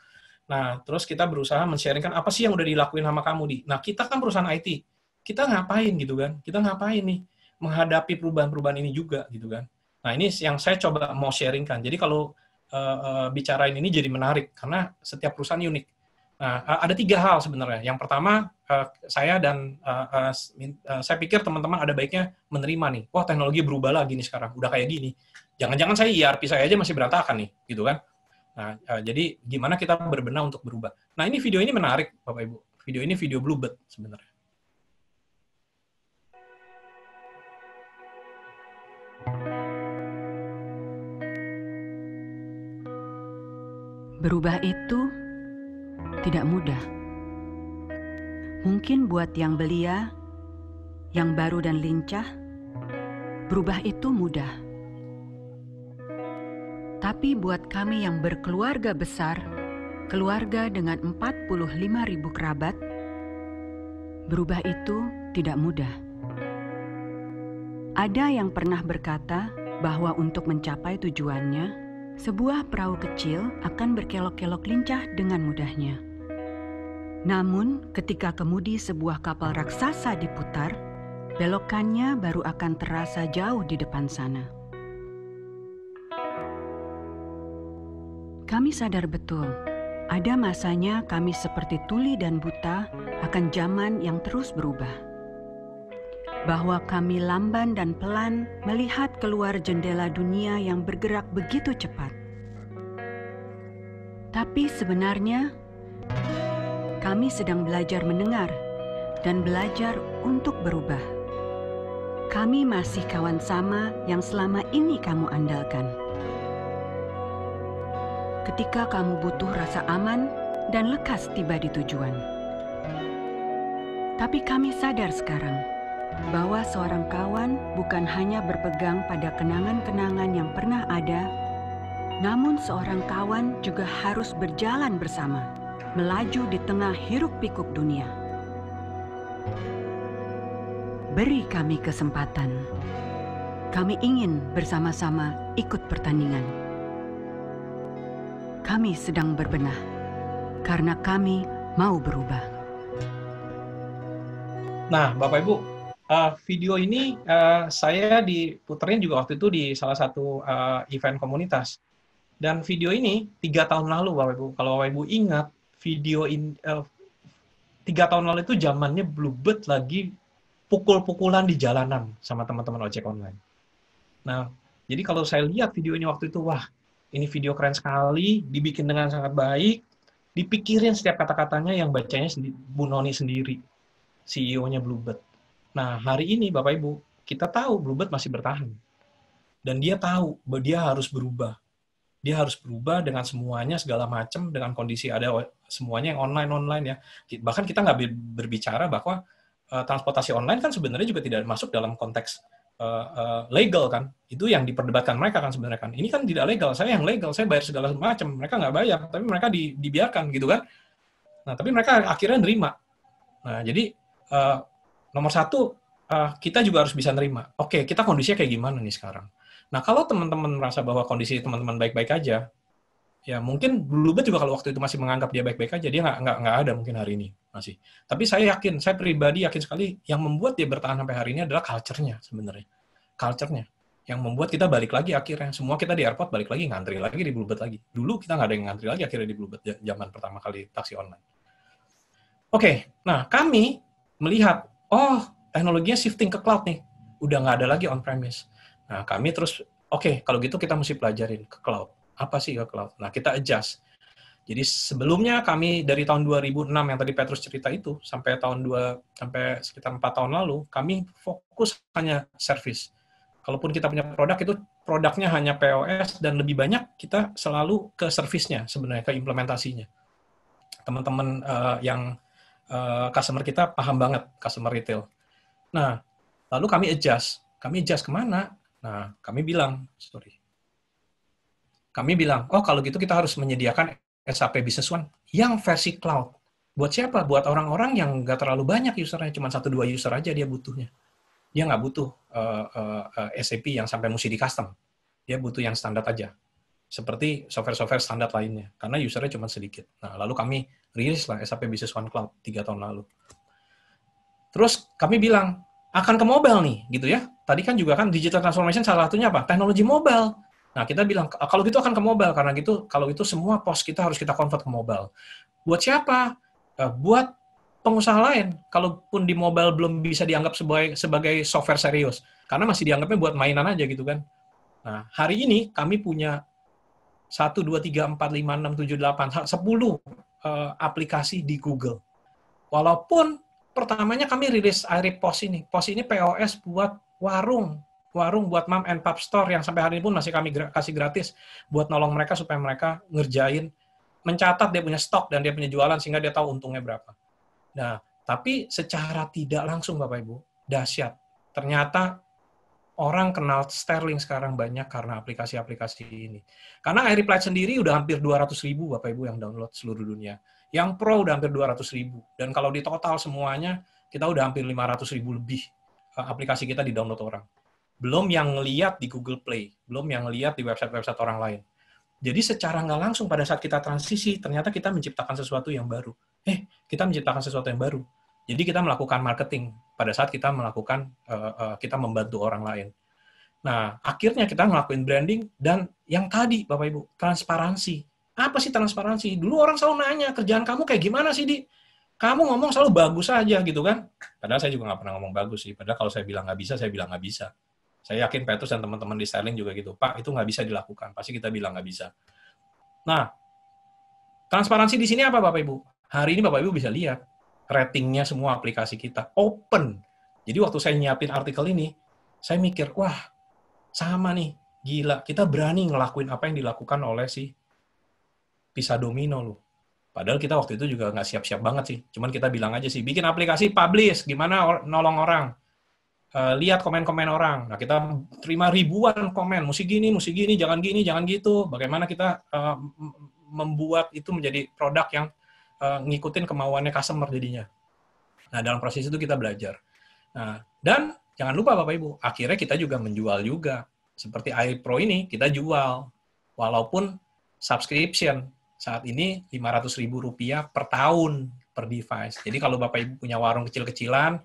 Nah, terus kita berusaha men-sharingkan apa sih yang udah dilakuin sama kamu, Di. Nah, kita kan perusahaan IT. Kita ngapain gitu kan? Kita ngapain nih menghadapi perubahan-perubahan ini juga gitu kan. Nah, ini yang saya coba mau sharingkan. Jadi kalau bicarain ini jadi menarik karena setiap perusahaan unik. Nah, ada 3 hal sebenarnya. Yang pertama, saya saya pikir teman-teman ada baiknya menerima nih. Wah, teknologi berubah lagi nih sekarang. Udah kayak gini. Jangan-jangan saya ERP saya aja masih berantakan nih, gitu kan. Nah, jadi gimana kita berbenah untuk berubah. Nah, ini video ini menarik, Bapak Ibu. Video ini video Bluebird sebenarnya. Berubah itu tidak mudah. Mungkin buat yang belia, yang baru dan lincah, berubah itu mudah. Tapi buat kami yang berkeluarga besar, keluarga dengan 45.000 kerabat, berubah itu tidak mudah. Ada yang pernah berkata bahwa untuk mencapai tujuannya, sebuah perahu kecil akan berkelok-kelok lincah dengan mudahnya. Namun, ketika kemudi sebuah kapal raksasa diputar, belokannya baru akan terasa jauh di depan sana. Kami sadar betul, ada masanya kami seperti tuli dan buta akan zaman yang terus berubah. Bahwa kami lamban dan pelan melihat keluar jendela dunia yang bergerak begitu cepat. Tapi sebenarnya, kami sedang belajar mendengar dan belajar untuk berubah. Kami masih kawan sama yang selama ini kamu andalkan. Ketika kamu butuh rasa aman dan lekas tiba di tujuan. Tapi kami sadar sekarang bahwa seorang kawan bukan hanya berpegang pada kenangan-kenangan yang pernah ada, namun seorang kawan juga harus berjalan bersama, melaju di tengah hiruk-pikuk dunia. Beri kami kesempatan. Kami ingin bersama-sama ikut pertandingan. Kami sedang berbenah, karena kami mau berubah. Nah, Bapak Ibu, video ini saya diputerin juga waktu itu di salah satu event komunitas. Dan video ini 3 tahun lalu, Bapak Ibu. Kalau Bapak Ibu ingat, video ini 3 tahun lalu itu zamannya Bluebird lagi pukul-pukulan di jalanan sama teman-teman ojek online. Nah, jadi kalau saya lihat video ini waktu itu, wah, ini video keren sekali, dibikin dengan sangat baik, dipikirin setiap kata-katanya yang bacanya Bu Noni sendiri, CEO-nya Bluebird. Nah, hari ini Bapak Ibu, kita tahu Bluebird masih bertahan. Dan dia tahu bahwa dia harus berubah. Dia harus berubah dengan semuanya, segala macam, dengan kondisi ada semuanya yang online-online ya. Bahkan kita nggak berbicara bahwa transportasi online kan sebenarnya juga tidak masuk dalam konteks legal kan. Itu yang diperdebatkan mereka kan sebenarnya kan. Ini kan tidak legal, saya yang legal, saya bayar segala macam. Mereka nggak bayar, tapi mereka dibiarkan gitu kan. Nah, tapi mereka akhirnya nerima. Nah, jadi nomor satu, kita juga harus bisa nerima. Oke, kita kondisinya kayak gimana nih sekarang? Nah, kalau teman-teman merasa bahwa kondisi teman-teman baik-baik aja, ya mungkin Bluebird juga kalau waktu itu masih menganggap dia baik-baik aja, dia nggak ada mungkin hari ini masih. Tapi saya yakin, saya pribadi yakin sekali, yang membuat dia bertahan sampai hari ini adalah culture-nya sebenarnya. Culture-nya. Yang membuat kita balik lagi akhirnya. Semua kita di airport balik lagi, ngantri lagi di Bluebird lagi. Dulu kita nggak ada yang ngantri lagi akhirnya di Bluebird, zaman pertama kali taksi online. Oke, nah kami melihat, oh teknologinya shifting ke cloud nih. Udah nggak ada lagi on-premise. Nah, kami terus, oke, kalau gitu kita mesti pelajarin ke cloud. Apa sih ke cloud? Nah, kita adjust. Jadi sebelumnya kami dari tahun 2006 yang tadi Petrus cerita itu, sampai sampai sekitar 4 tahun lalu, kami fokus hanya service. Kalaupun kita punya produk, itu produknya hanya POS, dan lebih banyak kita selalu ke service-nya sebenarnya, ke implementasinya. Teman-teman yang customer kita paham banget, customer retail. Nah, lalu kami adjust. Kami adjust kemana? Nah, kami bilang, oh kalau gitu kita harus menyediakan SAP Business One yang versi cloud. Buat siapa? Buat orang-orang yang nggak terlalu banyak usernya, cuma 1-2 user aja dia butuhnya. dia nggak butuh SAP yang sampai mesti di custom. Dia butuh yang standar aja. Seperti software-software standar lainnya. Karena usernya cuma sedikit. Nah, lalu kami rilis lah SAP Business One Cloud 3 tahun lalu. Terus kami bilang, akan ke mobile nih, gitu ya. Tadi kan juga kan digital transformation salah satunya apa? Teknologi mobile. Nah, kita bilang, kalau gitu akan ke mobile. Karena gitu, kalau itu semua pos kita harus kita convert ke mobile. Buat siapa? Buat pengusaha lain, kalaupun di mobile belum bisa dianggap sebagai software serius, karena masih dianggapnya buat mainan aja gitu kan. Nah, hari ini kami punya 1, 2, 3, 4, 5, 6, 7, 8, 10 aplikasi di Google. Walaupun pertamanya kami rilis Airi POS ini. POS ini POS buat warung buat mom and pop store yang sampai hari ini pun masih kami kasih gratis buat nolong mereka supaya mereka ngerjain, mencatat dia punya stok dan dia punya jualan sehingga dia tahu untungnya berapa. Nah, tapi secara tidak langsung Bapak Ibu, dahsyat. Ternyata orang kenal Sterling sekarang banyak karena aplikasi-aplikasi ini. Karena iReply sendiri udah hampir 200.000 Bapak Ibu yang download seluruh dunia. Yang Pro udah hampir 200.000. Dan kalau di total semuanya, kita udah hampir 500.000 lebih aplikasi kita di download orang. Belum yang ngeliat di Google Play, belum yang ngeliat di website-website orang lain. Jadi secara nggak langsung pada saat kita transisi, ternyata kita menciptakan sesuatu yang baru. Kita menciptakan sesuatu yang baru. Jadi kita melakukan marketing pada saat kita melakukan, kita membantu orang lain. Nah, akhirnya kita ngelakuin branding, dan yang tadi, Bapak Ibu, transparansi. Apa sih transparansi? Dulu orang selalu nanya, kerjaan kamu kayak gimana sih, Di? Kamu ngomong selalu bagus aja, gitu kan? Padahal saya juga nggak pernah ngomong bagus sih. Padahal kalau saya bilang nggak bisa, saya bilang nggak bisa. Saya yakin Petrus dan teman-teman di Sterling juga gitu. Pak, itu nggak bisa dilakukan. Pasti kita bilang nggak bisa. Nah, transparansi di sini apa, Bapak Ibu? Hari ini Bapak Ibu bisa lihat ratingnya semua aplikasi kita. Open. Jadi waktu saya nyiapin artikel ini, saya mikir, wah, sama nih, gila. Kita berani ngelakuin apa yang dilakukan oleh si Pisa Domino loh. Padahal kita waktu itu juga nggak siap-siap banget sih. Cuman kita bilang aja sih, bikin aplikasi, publish, gimana nolong orang. Lihat komen-komen orang. Nah, kita terima ribuan komen, mesti gini, jangan gini, jangan gitu. Bagaimana kita membuat itu menjadi produk yang ngikutin kemauannya customer jadinya. Nah, dalam proses itu kita belajar. Nah, dan jangan lupa Bapak Ibu, akhirnya kita juga menjual juga. Seperti iPro ini, kita jual. Walaupun subscription, saat ini Rp500.000 per tahun per device. Jadi kalau Bapak Ibu punya warung kecil-kecilan,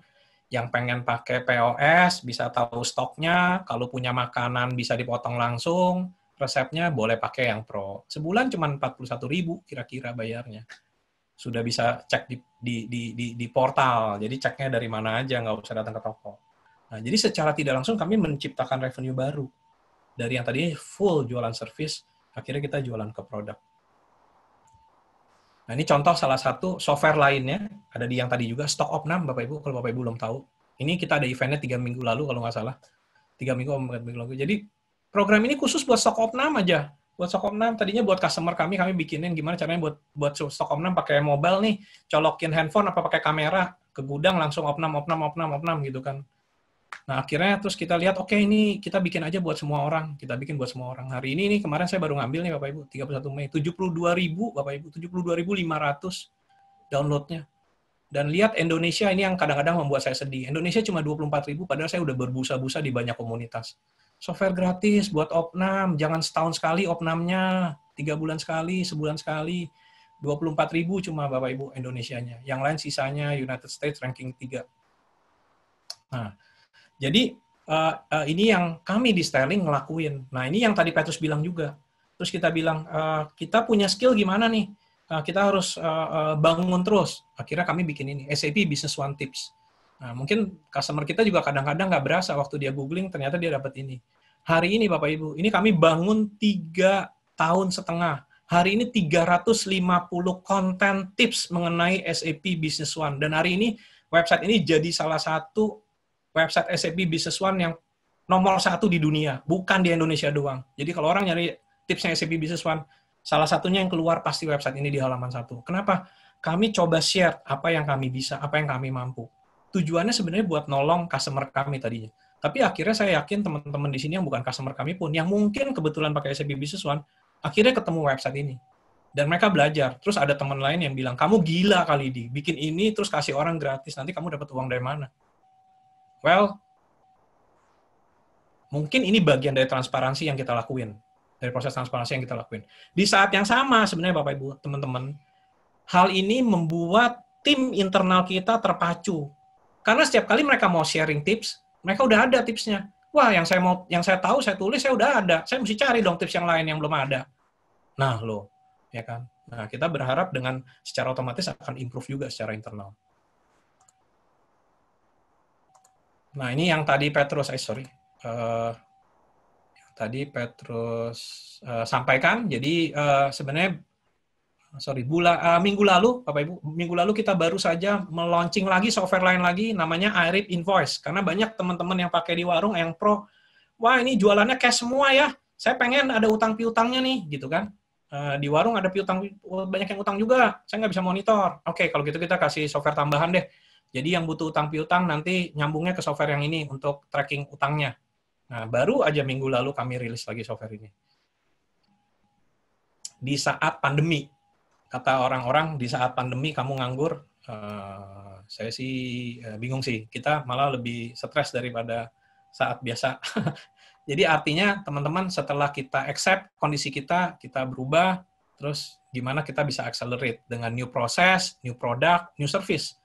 yang pengen pakai POS, bisa tahu stoknya, kalau punya makanan bisa dipotong langsung, resepnya boleh pakai yang Pro. Sebulan cuma 41.000 kira-kira bayarnya. Sudah bisa cek di portal, jadi ceknya dari mana aja, nggak usah datang ke toko. Nah, jadi secara tidak langsung kami menciptakan revenue baru. Dari yang tadinya full jualan service, akhirnya kita jualan ke produk. Nah, ini contoh salah satu software lainnya, ada di yang tadi juga, Stock Opnam, Bapak Ibu, kalau Bapak Ibu belum tahu. Ini kita ada eventnya 3 minggu lalu, kalau nggak salah. 3 minggu atau 4 minggu lalu. Jadi, program ini khusus buat Stock Opnam aja. Buat Stock Opnam, tadinya buat customer kami bikinin gimana caranya buat Stock Opnam pakai mobile nih, colokin handphone apa pakai kamera, ke gudang langsung opnam gitu kan. Nah, akhirnya terus kita lihat, oke, ini kita bikin aja buat semua orang. Kita bikin buat semua orang. Hari ini nih, kemarin saya baru ngambil nih Bapak Ibu, 31 Mei, 72.000 Bapak Ibu, 72.500 downloadnya. Dan lihat Indonesia ini yang kadang-kadang membuat saya sedih. Indonesia cuma 24.000, padahal saya udah berbusa-busa di banyak komunitas. Software gratis buat opnam, jangan setahun sekali opnamnya, 3 bulan sekali, sebulan sekali. 24.000 cuma Bapak Ibu Indonesianya. Yang lain sisanya United States ranking 3. Nah, jadi ini yang kami di Sterling ngelakuin. Nah, ini yang tadi Petrus bilang juga. Terus kita bilang, kita punya skill gimana nih? Kita harus bangun terus. Akhirnya kami bikin ini, SAP Business One Tips. Nah, mungkin customer kita juga kadang-kadang nggak berasa waktu dia googling, ternyata dia dapat ini. Hari ini Bapak Ibu, ini kami bangun 3 tahun setengah. Hari ini 350 konten tips mengenai SAP Business One. Dan hari ini, website ini jadi salah satu website SAP Business One yang nomor 1 di dunia, bukan di Indonesia doang. Jadi kalau orang nyari tipsnya SAP Business One, salah satunya yang keluar pasti website ini di halaman 1. Kenapa? Kami coba share apa yang kami bisa, apa yang kami mampu. Tujuannya sebenarnya buat nolong customer kami tadinya. Tapi akhirnya saya yakin teman-teman di sini yang bukan customer kami pun, yang mungkin kebetulan pakai SAP Business One, akhirnya ketemu website ini. Dan mereka belajar. Terus ada teman lain yang bilang, kamu gila kali, Di. Bikin ini, terus kasih orang gratis. Nanti kamu dapat uang dari mana? Well, mungkin ini bagian dari transparansi yang kita lakuin, dari proses transparansi yang kita lakuin. Di saat yang sama sebenarnya Bapak Ibu, teman-teman, hal ini membuat tim internal kita terpacu. Karena setiap kali mereka mau sharing tips, mereka udah ada tipsnya. Wah, yang saya tahu, saya tulis, saya udah ada. Saya mesti cari dong tips yang lain yang belum ada. Nah, loh, ya kan? Nah, kita berharap dengan secara otomatis akan improve juga secara internal. Nah, ini yang tadi Petrus, sampaikan. Jadi sebenarnya, minggu lalu, Bapak Ibu, minggu lalu kita baru saja meluncing lagi software lain lagi, namanya iRip Invoice. Karena banyak teman-teman yang pakai di warung, yang pro, wah ini jualannya cash semua ya, saya pengen ada utang piutangnya nih, gitu kan. Di warung ada piutang, banyak yang utang juga, saya nggak bisa monitor. Oke, kalau gitu kita kasih software tambahan deh. Jadi yang butuh utang piutang nanti nyambungnya ke software yang ini untuk tracking utangnya. Nah, baru aja minggu lalu kami rilis lagi software ini. Di saat pandemi, kata orang-orang, di saat pandemi kamu nganggur, saya sih bingung sih. Kita malah lebih stres daripada saat biasa. Jadi artinya teman-teman setelah kita accept kondisi kita berubah, terus gimana kita bisa accelerate dengan new process, new product, new service.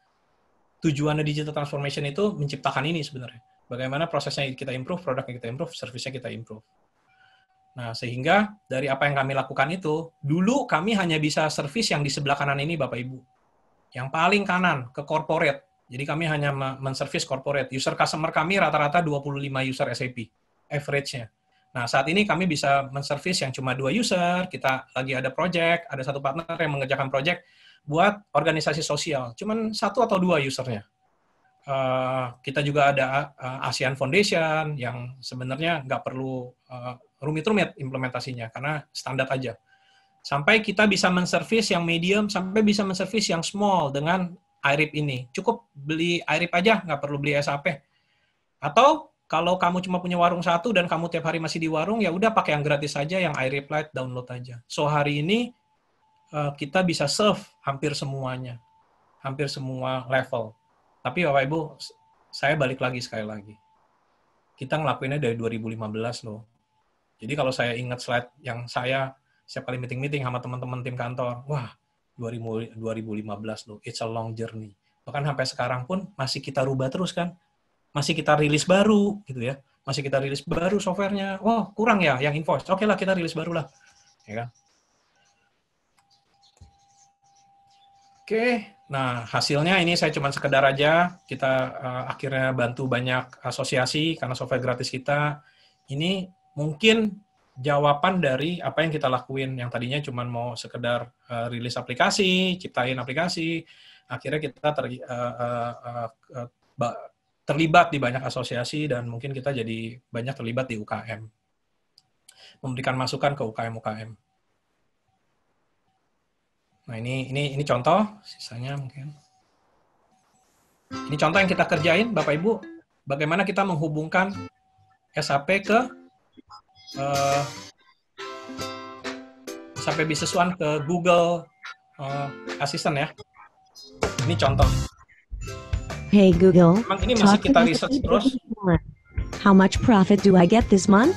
Tujuannya digital transformation itu menciptakan ini sebenarnya. Bagaimana prosesnya kita improve, produknya kita improve, service-nya kita improve. Nah, sehingga dari apa yang kami lakukan itu, dulu kami hanya bisa service yang di sebelah kanan ini, Bapak Ibu. Yang paling kanan, ke corporate. Jadi kami hanya men-service corporate. User customer kami rata-rata 25 user SAP, average-nya. Nah, saat ini kami bisa men-service yang cuma 2 user, kita lagi ada project, ada satu partner yang mengerjakan project buat organisasi sosial. Cuman 1 atau 2 usernya. Kita juga ada ASEAN Foundation yang sebenarnya nggak perlu rumit-rumit implementasinya, karena standar aja. Sampai kita bisa men-service yang medium, sampai bisa men-service yang small dengan iRip ini. Cukup beli iRip aja, nggak perlu beli SAP. Atau kalau kamu cuma punya warung 1 dan kamu tiap hari masih di warung, ya udah pakai yang gratis saja, yang iRip Lite, download aja. So hari ini kita bisa serve hampir semuanya, hampir semua level. Tapi Bapak Ibu, saya balik lagi sekali lagi. Kita ngelakuinnya dari 2015 loh. Jadi kalau saya ingat slide yang saya setiap kali meeting-meeting sama teman-teman tim kantor, wah 2015 loh, it's a long journey. Bahkan sampai sekarang pun masih kita rubah terus kan, masih kita rilis baru gitu ya, masih kita rilis baru softwarenya. Oh kurang ya yang invoice, oke lah kita rilis baru lah, ya kan? Oke, nah hasilnya ini saya cuma sekedar aja, kita akhirnya bantu banyak asosiasi karena software gratis kita. Ini mungkin jawaban dari apa yang kita lakuin, yang tadinya cuma mau sekedar rilis aplikasi, ciptain aplikasi, akhirnya kita terlibat di banyak asosiasi dan mungkin kita jadi banyak terlibat di UKM, memberikan masukan ke UKM-UKM. Nah ini contoh, sisanya mungkin. Ini contoh yang kita kerjain, Bapak Ibu, bagaimana kita menghubungkan SAP ke SAP Business One ke Google Assistant ya. Ini contoh. Hey Google, memang ini masih kita research terus. How much profit do I get this month?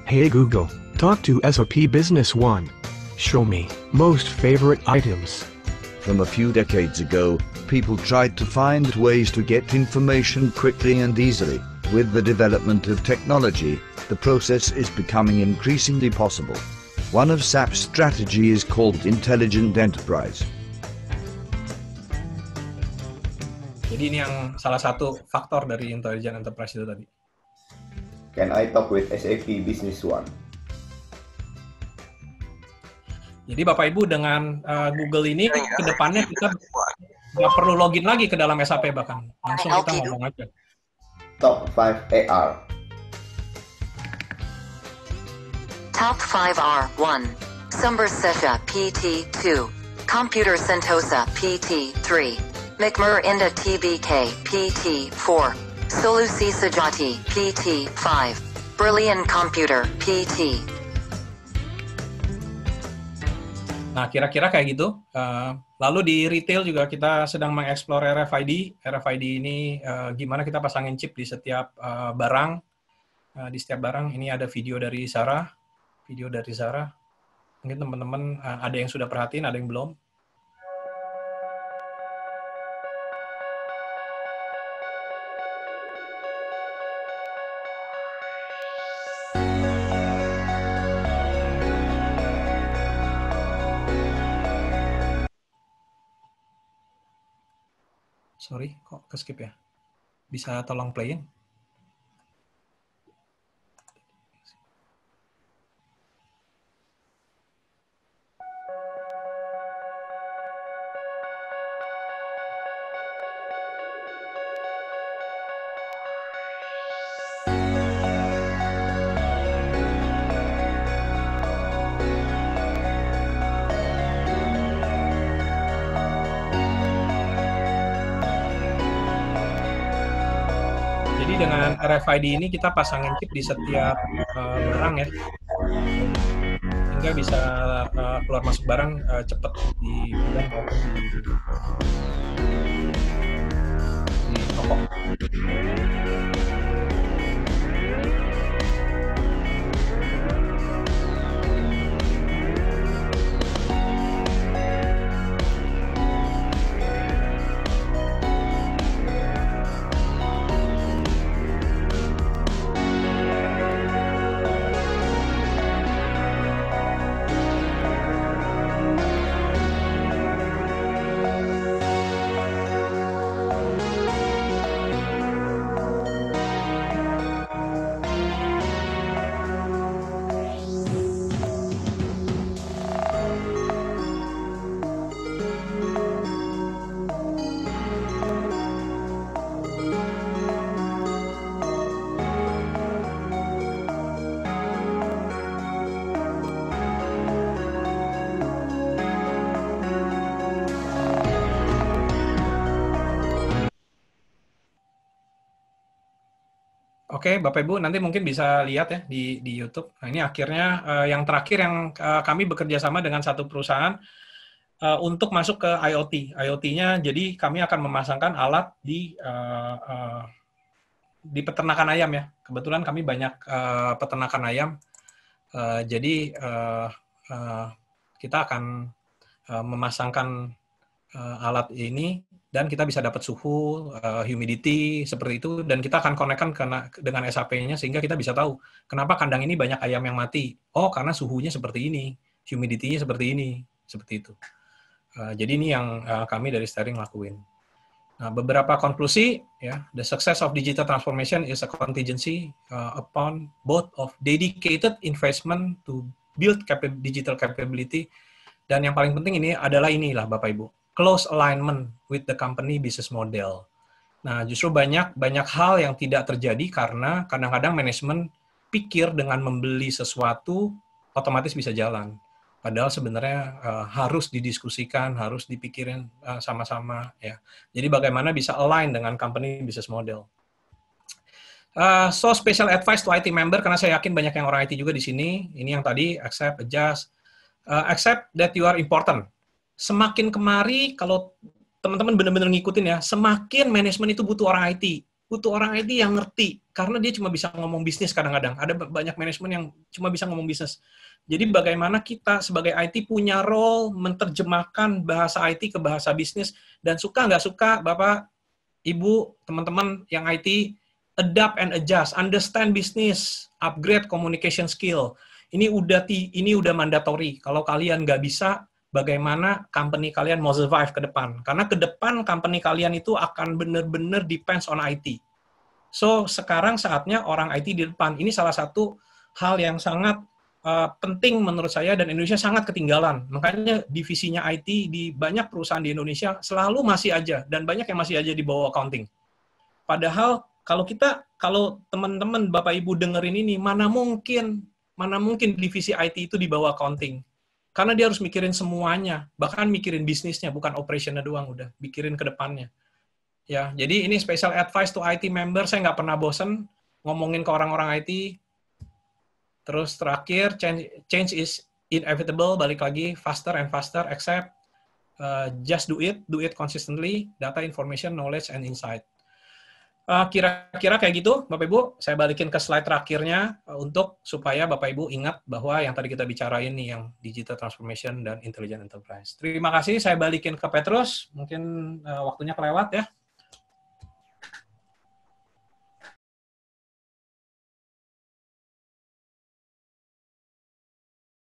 Hey Google, talk to SAP Business One. Show me most favorite items. From a few decades ago, people tried to find ways to get information quickly and easily. With the development of technology, the process is becoming increasingly possible. One of SAP's strategy is called Intelligent Enterprise. Jadi ini yang salah satu faktor dari Intelligent Enterprise itu tadi. Can I talk with SAP Business One? Jadi Bapak Ibu dengan Google ini ke depannya kita nggak perlu login lagi ke dalam SAP, bahkan langsung kita ngomong aja. Top 5 AR. Top 5 are 1. Sumbersesha PT2, Computer Sentosa PT3, McMurr Inda TBK PT4, Solusi Sajati PT5, Brilliant Computer PT. Nah, kira-kira kayak gitu. Lalu di retail juga kita sedang mengeksplor RFID. RFID ini gimana kita pasangin chip di setiap barang. Di setiap barang ini ada video dari Sarah. Mungkin teman-teman ada yang sudah perhatiin, ada yang belum. Sorry, kok ke-skip ya? Bisa tolong playin? Jadi dengan RFID ini kita pasangin chip di setiap barang ya, hingga bisa keluar masuk barang cepat di gudang maupun di toko. Oke, Bapak Ibu nanti mungkin bisa lihat ya di YouTube. Nah, ini akhirnya yang terakhir yang kami bekerja sama dengan satu perusahaan untuk masuk ke IoT. IoT-nya jadi kami akan memasangkan alat di peternakan ayam ya. Kebetulan kami banyak peternakan ayam. Jadi kita akan memasangkan alat ini dan kita bisa dapat suhu, humidity, seperti itu, dan kita akan connect-kan dengan SAP-nya sehingga kita bisa tahu kenapa kandang ini banyak ayam yang mati. Oh, karena suhunya seperti ini, humidity-nya seperti ini, seperti itu. Jadi ini yang kami dari Steering lakuin. Nah, beberapa konklusi, ya, the success of digital transformation is a contingency upon both of dedicated investment to build digital capability, dan yang paling penting ini adalah inilah Bapak Ibu, close alignment with the company business model. Nah, justru banyak hal yang tidak terjadi karena kadang-kadang manajemen pikir dengan membeli sesuatu otomatis bisa jalan. Padahal sebenarnya harus didiskusikan, harus dipikirin sama-sama ya. Jadi bagaimana bisa align dengan company business model. So special advice to IT member, karena saya yakin banyak yang orang IT juga di sini. Ini yang tadi accept, adjust, accept that you are important. Semakin kemari, kalau teman-teman benar-benar ngikutin ya, semakin manajemen itu butuh orang IT. Butuh orang IT yang ngerti, karena dia cuma bisa ngomong bisnis kadang-kadang. Ada banyak manajemen yang cuma bisa ngomong bisnis. Jadi bagaimana kita sebagai IT punya role menerjemahkan bahasa IT ke bahasa bisnis, dan suka nggak suka, Bapak, Ibu, teman-teman yang IT, adapt and adjust, understand business, upgrade communication skill. Ini udah mandatory. Kalau kalian nggak bisa, bagaimana company kalian mau survive ke depan. Karena ke depan company kalian itu akan benar-benar depends on IT. So, sekarang saatnya orang IT di depan. Ini salah satu hal yang sangat penting menurut saya, dan Indonesia sangat ketinggalan. Makanya divisinya IT di banyak perusahaan di Indonesia selalu masih aja, dan banyak yang masih aja di bawah accounting. Padahal kalau teman-teman Bapak Ibu dengerin ini, mana mungkin divisi IT itu di bawah accounting. Karena dia harus mikirin semuanya, bahkan mikirin bisnisnya, bukan operationnya doang, udah mikirin ke depannya. Ya, jadi ini special advice to IT member, saya nggak pernah bosen ngomongin ke orang-orang IT. Terus terakhir, change is inevitable, balik lagi, faster and faster, accept, just do it consistently, data, information, knowledge, and insight. Kira-kira kayak gitu, Bapak Ibu. Saya balikin ke slide terakhirnya untuk supaya Bapak Ibu ingat bahwa yang tadi kita bicarain nih, yang digital transformation dan intelligent enterprise. Terima kasih, saya balikin ke Petrus. Mungkin waktunya kelewat ya.